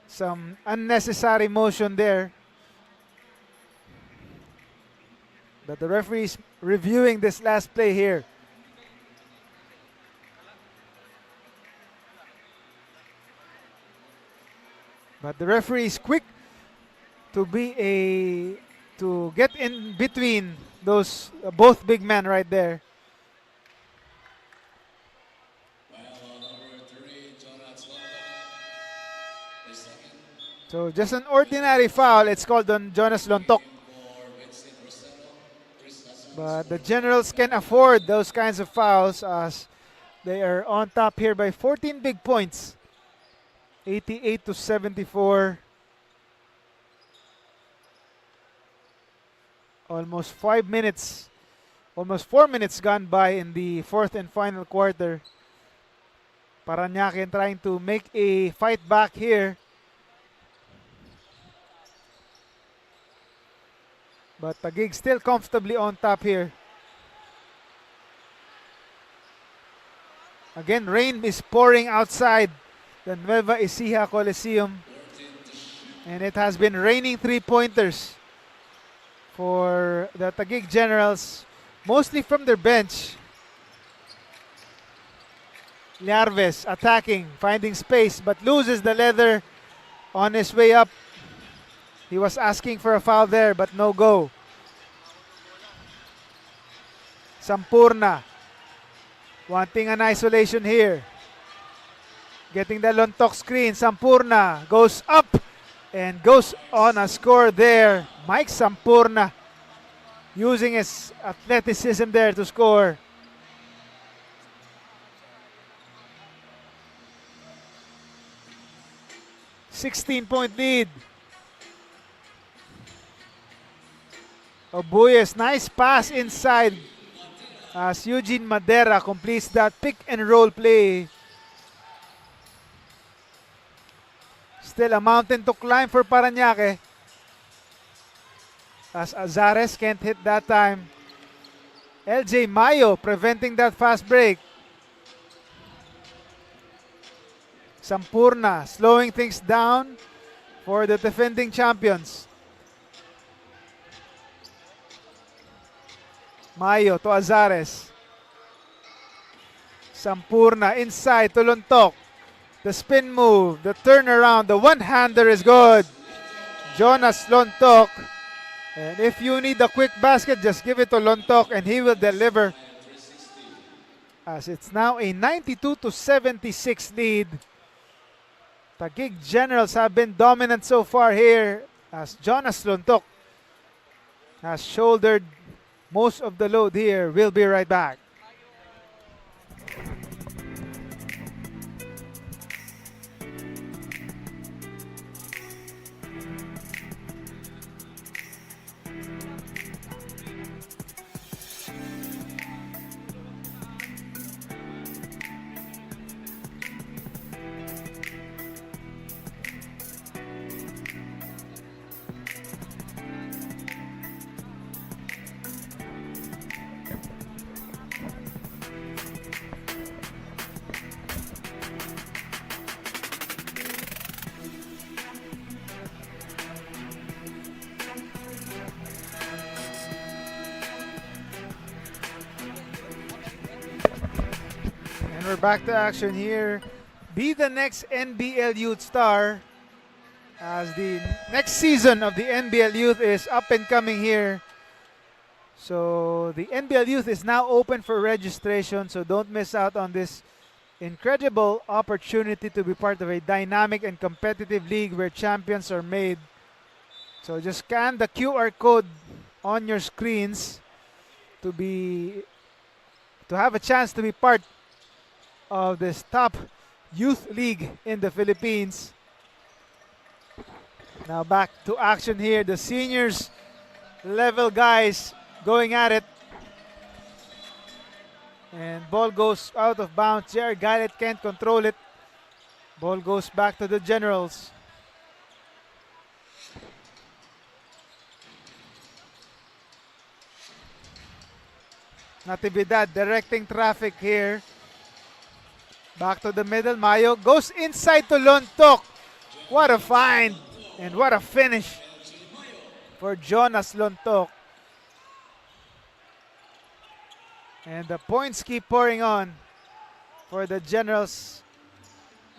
some unnecessary motion there. But the referee is reviewing this last play here. But the referee is quick to get in between those both big men right there. So just an ordinary foul. It's called on Jonas Lontok. But the Generals can afford those kinds of fouls as they are on top here by 14 big points. 88-74. Almost 5 minutes, almost 4 minutes gone by in the fourth and final quarter. Parañaque trying to make a fight back here. But Taguig still comfortably on top here. Again, rain is pouring outside the Nueva Ecija Coliseum. And it has been raining three-pointers for the Taguig Generals, mostly from their bench. Yarves attacking, finding space, but loses the leather on his way up. He was asking for a foul there, but no go. Sampurna wanting an isolation here. Getting the Lontok screen. Sampurna goes up and goes on a score there. Mike Sampurna using his athleticism there to score. $16-point lead. Obuyes, nice pass inside as Eugene Madera completes that pick and roll play. Still a mountain to climb for Parañaque as Azares can't hit that time. LJ Mayo preventing that fast break. Sampurna slowing things down for the defending champions. Mayo to Azares. Sampurna inside to Lontok. The spin move, the turnaround, the one-hander is good. Jonas Lontok. And if you need a quick basket, just give it to Lontok and he will deliver. As it's now a 92-76 lead. Taguig Generals have been dominant so far here as Jonas Lontok has shouldered most of the load here. We'll be right back. And we're back to action here. Be the next NBL Youth star, as the next season of the NBL Youth is up and coming here. So the NBL Youth is now open for registration, so don't miss out on this incredible opportunity to be part of a dynamic and competitive league where champions are made. So just scan the QR code on your screens to have a chance to be part of this top youth league in the Philippines. Now back to action here. The seniors level guys going at it. And ball goes out of bounds. Jared Gallet can't control it. Ball goes back to the Generals. Natividad directing traffic here. Back to the middle. Mayo goes inside to Lontok. What a find and what a finish for Jonas Lontok. And the points keep pouring on for the Generals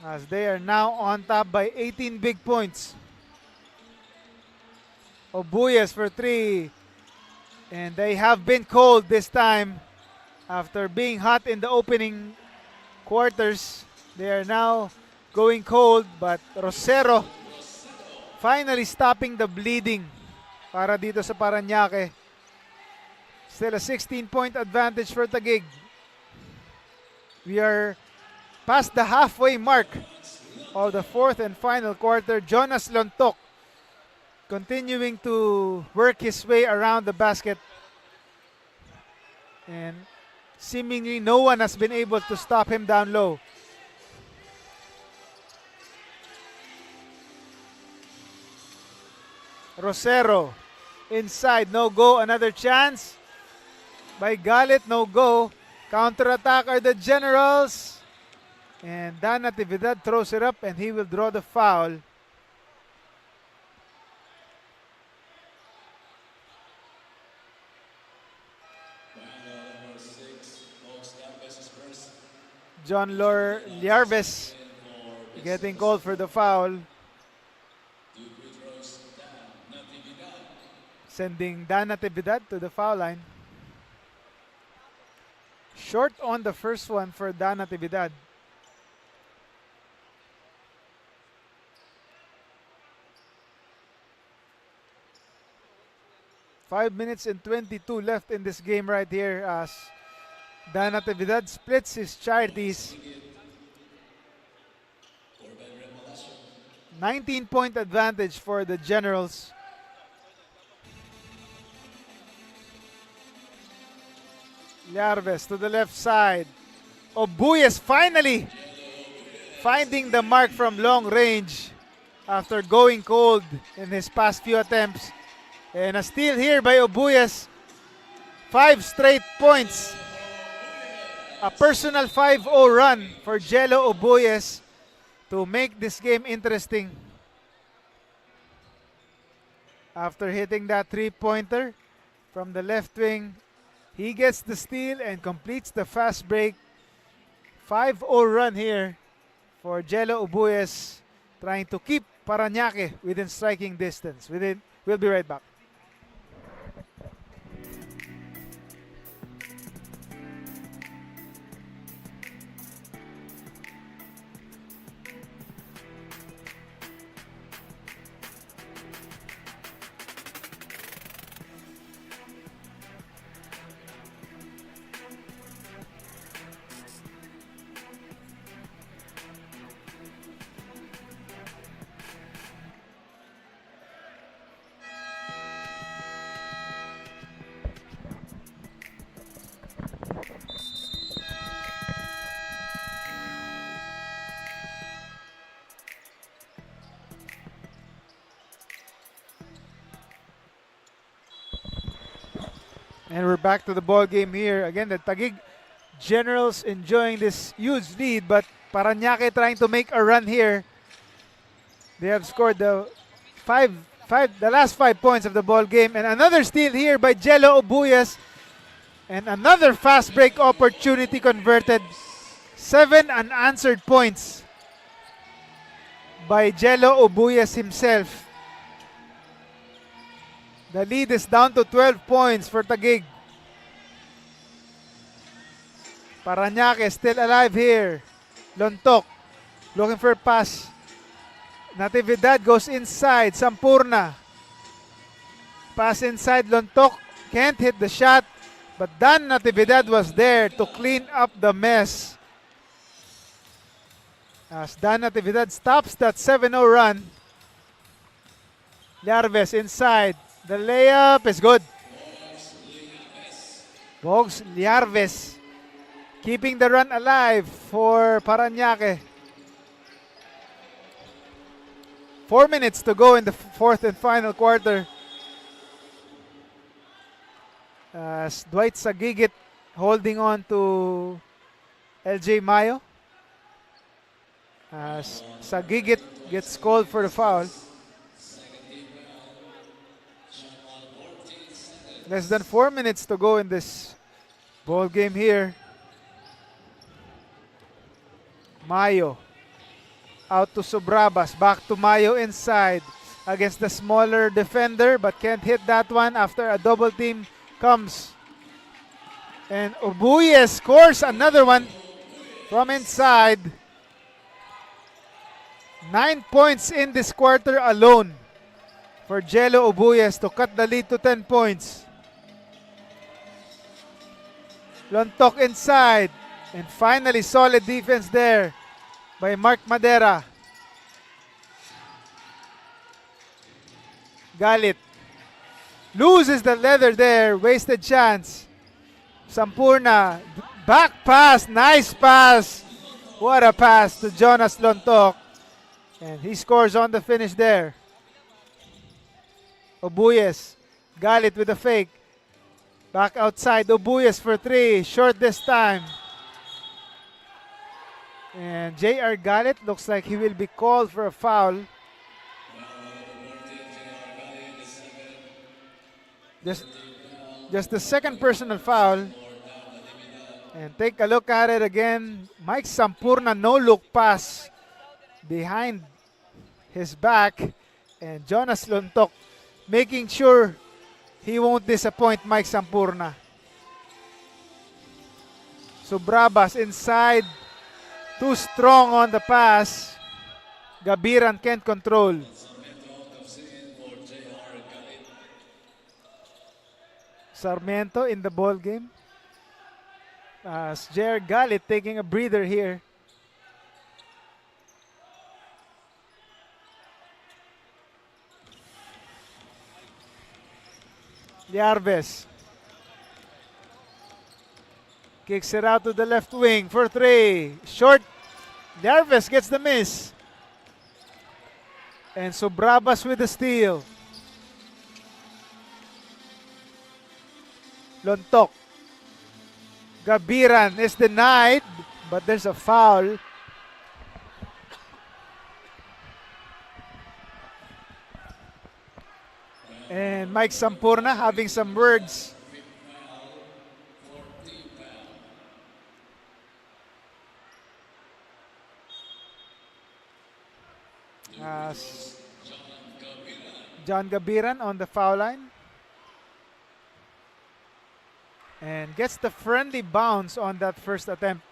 as they are now on top by 18 big points. Obuyas for three. And they have been cold this time after being hot in the opening quarters. They are now going cold, but Rosero finally stopping the bleeding para dito sa Parañaque. Still a 16-point advantage for Taguig. We are past the halfway mark of the fourth and final quarter. Jonas Lontok continuing to work his way around the basket. And seemingly no one has been able to stop him down low. Rosero inside, no go, another chance by Gallet, no go. Counter-attack are the Generals. And Dan Natividad throws it up and he will draw the foul. John Liarves getting called for the foul. Sending Dan Natividad to the foul line. Short on the first one for Dan Natividad. Five minutes and 22 left in this game right here as Dan Natividad splits his charities. 19-point advantage for the Generals. Liarves to the left side. Obuyas finally finding the mark from long range after going cold in his past few attempts. And a steal here by Obuyas. 5 straight points. A personal 5-0 run for Jello Obuyas to make this game interesting. After hitting that three-pointer from the left wing, He gets the steal and completes the fast break. 5-0 run here for Jello Ubuyes, trying to keep Parañaque within striking distance. We'll be right back. And we're back to the ball game here. Again, the Taguig Generals enjoying this huge lead, but Parañaque trying to make a run here. They have scored the last 5 points of the ball game, and another steal here by Jello Ubuyes, and another fast break opportunity converted. 7 unanswered points by Jello Ubuyes himself. The lead is down to 12 points for Taguig. Parañaque still alive here. Lontok looking for a pass. Natividad goes inside. Sampurna. Pass inside. Lontok can't hit the shot. But Dan Natividad was there to clean up the mess. As Dan Natividad stops that 7-0 run. Liarves inside. The layup is good. Bogs Liarves keeping the run alive for Parañaque. 4 minutes to go in the fourth and final quarter. As Dwight Sagigit holding on to LJ Mayo. As Sagigit gets called for the foul. Less than 4 minutes to go in this ball game here. Mayo out to Sobrabas. Back to Mayo inside against the smaller defender, but can't hit that one after a double team comes. And Ubuyes scores another one from inside. 9 points in this quarter alone for Jello Ubuyes to cut the lead to 10 points. Lontok inside. And finally, solid defense there by Mark Madera. Galit loses the leather there. Wasted chance. Sampurna. Back pass. Nice pass. What a pass to Jonas Lontok. And he scores on the finish there. Ubuyes. Galit with a fake. Back outside. Ubuyes for 3. Short this time. And J.R. Galit looks like he will be called for a foul. Just the second personal foul. And take a look at it again. Mike Sampurna, no-look pass behind his back. And Jonas Lontok making sure he won't disappoint Mike Sampurna. Sobrabas inside. Too strong on the pass. Gabiran can't control. Sarmiento in the ball game. As J.R. Galit taking a breather here. Liarves kicks it out to the left wing for 3. Short. Liarves gets the miss. And Sobrabas with the steal. Lontok. Gabiran is denied, but there's a foul. And Mike Sampurna having some words as John Gabiran on the foul line. And gets the friendly bounce on that first attempt.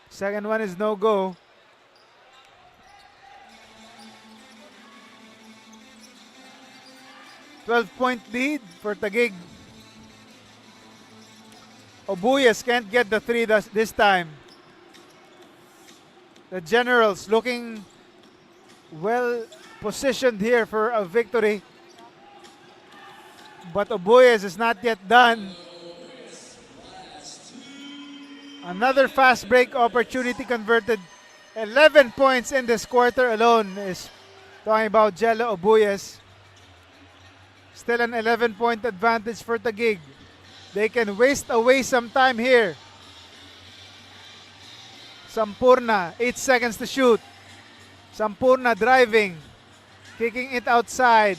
Second one is no go. .12 lead for Taguig. Obuyes can't get the three this time. The Generals looking well positioned here for a victory. But Obuyes is not yet done. Another fast break opportunity converted. 11 points in this quarter alone is talking about Jello Obuyes. Still an 11-point advantage for Taguig. They can waste away some time here. Sampurna, 8 seconds to shoot. Sampurna driving, kicking it outside.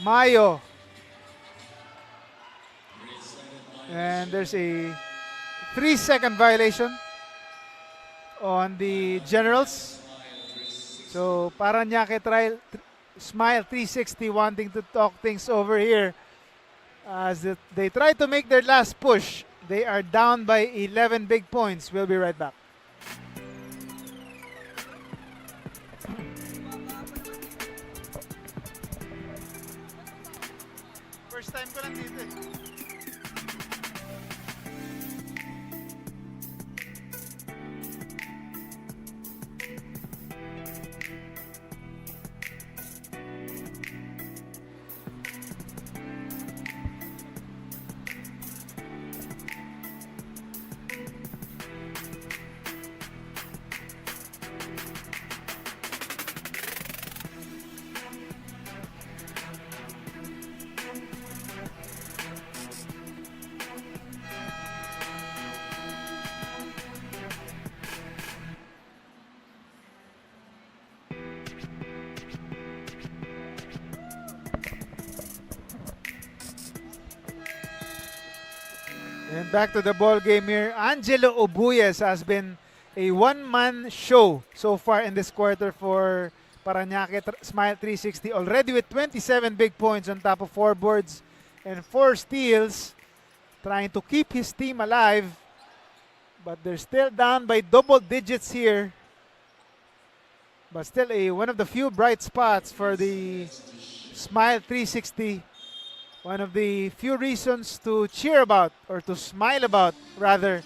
Mayo. And there's a 3-second violation on the Generals. So Parañaque Smile 360 wanting to talk things over here as they try to make their last push. They are down by 11 big points. We'll be right back. First time ko lang dito eh. And back to the ball game here. Angelo Obuyes has been a one-man show so far in this quarter for Parañaque Smile 360. Already with 27 big points on top of 4 boards and 4 steals. Trying to keep his team alive. But they're still down by double digits here. But still one of the few bright spots for the Smile 360. One of the few reasons to cheer about, or to smile about, rather,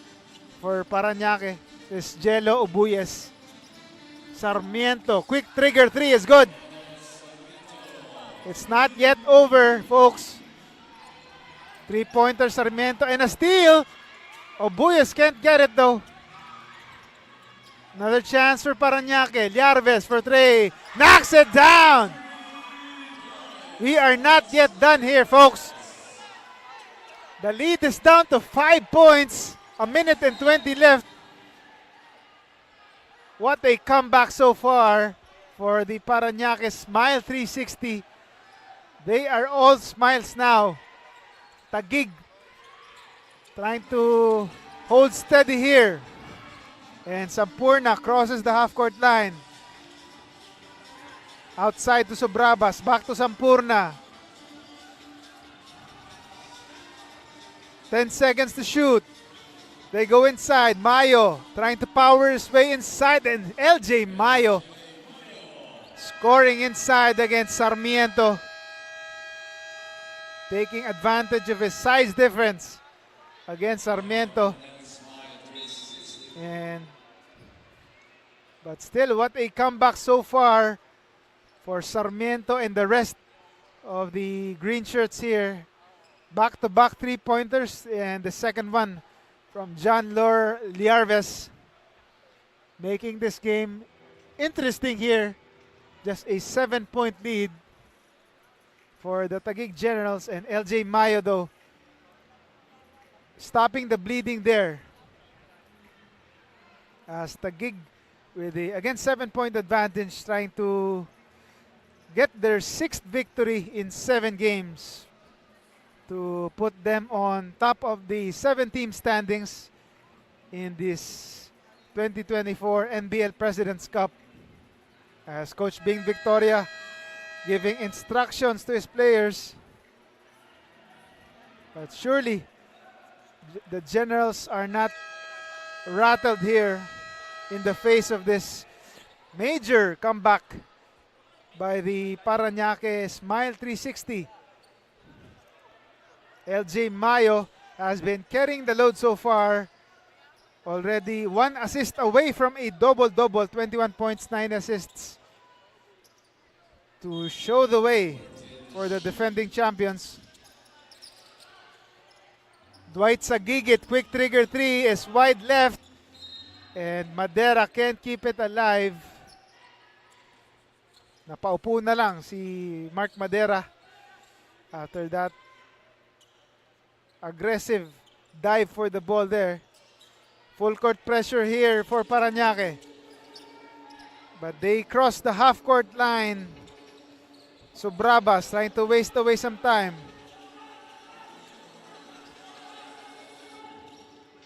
for Parañaque is Jello Obuyes. Sarmiento, quick trigger 3 is good. It's not yet over, folks. 3-pointer Sarmiento and a steal. Obuyes can't get it though. Another chance for Parañaque. Liarves for 3. Knocks it down. We are not yet done here, folks. The lead is down to 5 points. A minute and 20 left. What a comeback so far for the Parañaque Smile 360. They are all smiles now. Taguig trying to hold steady here. And Sampurna crosses the half-court line. Outside to Sobrabas. Back to Sampurna. 10 seconds to shoot. They go inside. Mayo trying to power his way inside. And LJ Mayo scoring inside against Sarmiento. Taking advantage of his size difference against Sarmiento. But still, what a comeback so far for Sarmiento and the rest of the green shirts here. Back-to-back 3-pointers, and the second one from John Liarves, making this game interesting here. Just a 7-point lead for the Taguig Generals, and LJ Mayo though stopping the bleeding there. As Taguig with the again 7-point advantage, trying to get their 6th victory in 7 games to put them on top of the 7-team standings in this 2024 NBL President's Cup. As Coach Bing Victoria giving instructions to his players. But surely the Generals are not rattled here in the face of this major comeback by the Parañaque Smile 360. LJ Mayo has been carrying the load so far. Already 1 assist away from a double-double, 21 points, 9 assists. To show the way for the defending champions. Dwight Sagigit, quick trigger 3 is wide left. And Madera can't keep it alive. Napaupo na lang si Mark Madera after that aggressive dive for the ball there. Full court pressure here for Parañaque. But they cross the half court line. Subrabas trying to waste away some time.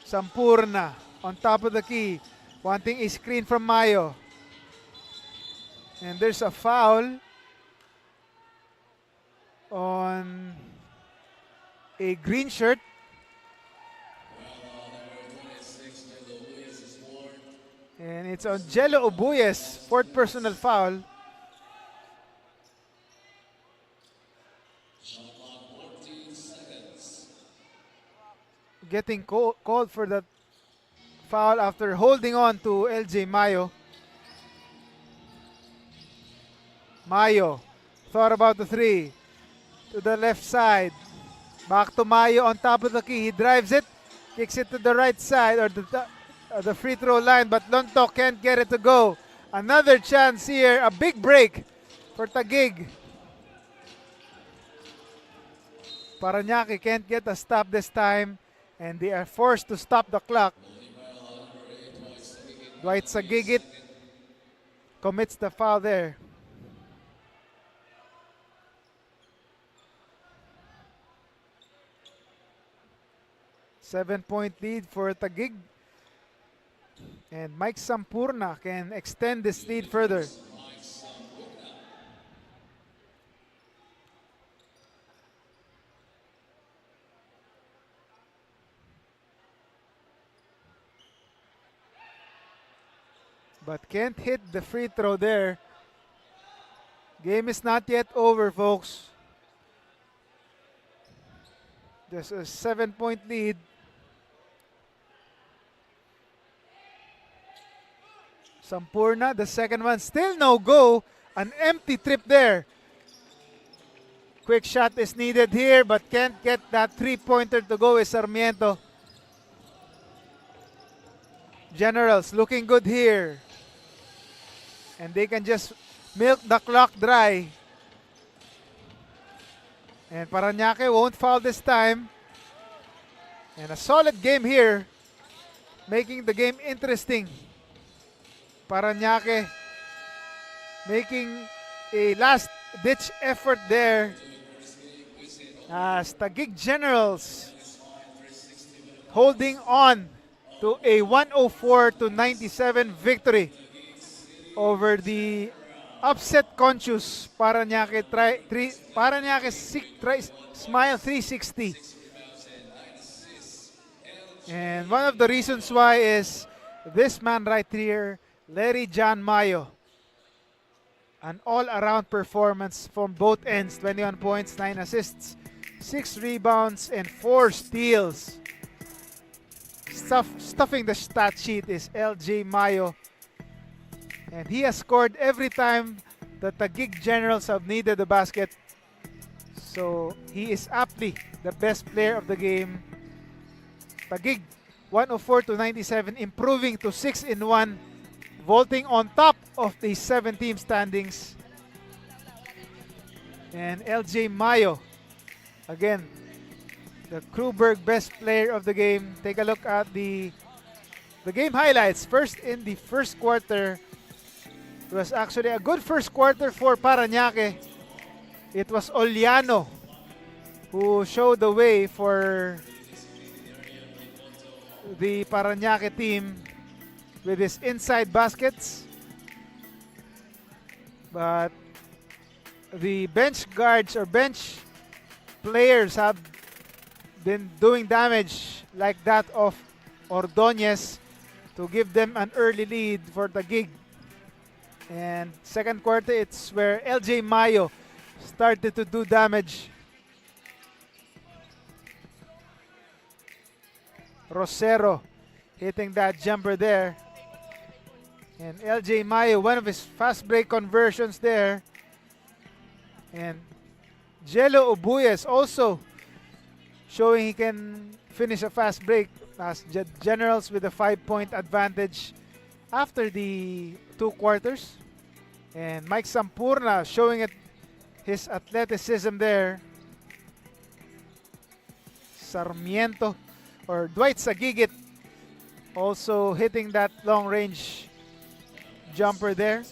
Sampurna on top of the key, wanting a screen from Mayo. And there's a foul on a green shirt. And it's on Jello Ubuyes, 4th personal foul. Getting called for that foul after holding on to LJ Mayo. Mayo thought about the 3 to the left side. Back to Mayo on top of the key. He drives it, kicks it to the right side or the free throw line, but Lontok can't get it to go. Another chance here, a big break for Taguig. Parañaque can't get a stop this time, and they are forced to stop the clock. Dwight Sagigit commits the foul there. Seven-point lead for Taguig. And Mike Sampurna can extend this lead further. But can't hit the free throw there. Game is not yet over, folks. There's a 7-point lead. Sampurna, the second one, still no go. An empty trip there. Quick shot is needed here, but can't get that three-pointer to go is Sarmiento. Generals looking good here. And they can just milk the clock dry. And Parañaque won't foul this time. And a solid game here, making the game interesting. Parañaque making a last-ditch effort there as Taguig Generals holding on to a 104-97 victory over the upset-conscious Parañaque Smile 360. And one of the reasons why is this man right here, Larry John Mayo. An all-around performance from both ends. 21 points, 9 assists, 6 rebounds, and 4 steals. Stuffing the stat sheet is LJ Mayo. And he has scored every time the Taguig Generals have needed the basket. So he is aptly the best player of the game. Taguig 104-97, improving to 6-1, vaulting on top of the 7-team standings. And LJ Mayo, again, the Kruberg best player of the game. Take a look at the game highlights. First, in the first quarter, it was actually a good first quarter for Parañaque. It was Oliano who showed the way for the Parañaque team with his inside baskets. But the bench guards or bench players have been doing damage like that of Ordonez to give them an early lead for Taguig. And second quarter, it's where LJ Mayo started to do damage. Rosero hitting that jumper there. And LJ Mayo, one of his fast break conversions there. And Jello Ubuyes also showing he can finish a fast break as Generals with a 5-point advantage after the 2 quarters. And Mike Sampurna showing it his athleticism there. Sarmiento or Dwight Sagigit also hitting that long range jumper there.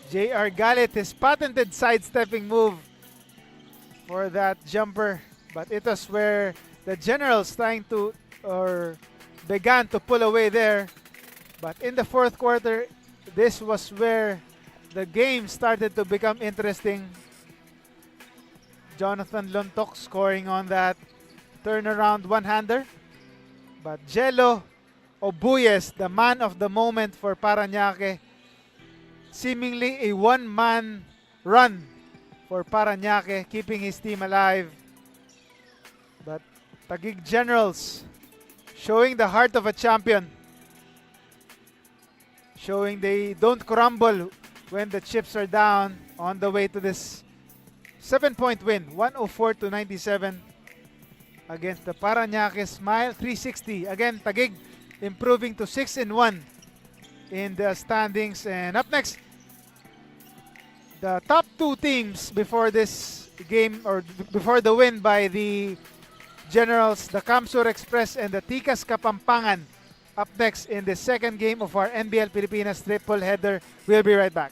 JR Galit, his patented sidestepping move for that jumper, but it was where the Generals trying to or began to pull away there. But in the fourth quarter, this was where the game started to become interesting. Jonathan Lontok scoring on that turnaround one-hander. But Jello Ubuyes, the man of the moment for Parañaque, seemingly a one-man run for Parañaque, keeping his team alive. But Taguig Generals showing the heart of a champion, showing they don't crumble when the chips are down on the way to this 7-point win, 104-97 against the Parañaque Smile 360. Again, Taguig improving to 6-1 in the standings. And up next, the top 2 teams before this game or before the win by the Generals, the Kamsur Express and the Tikas Kapampangan. Up next in the second game of our NBL Pilipinas triple header. We'll be right back.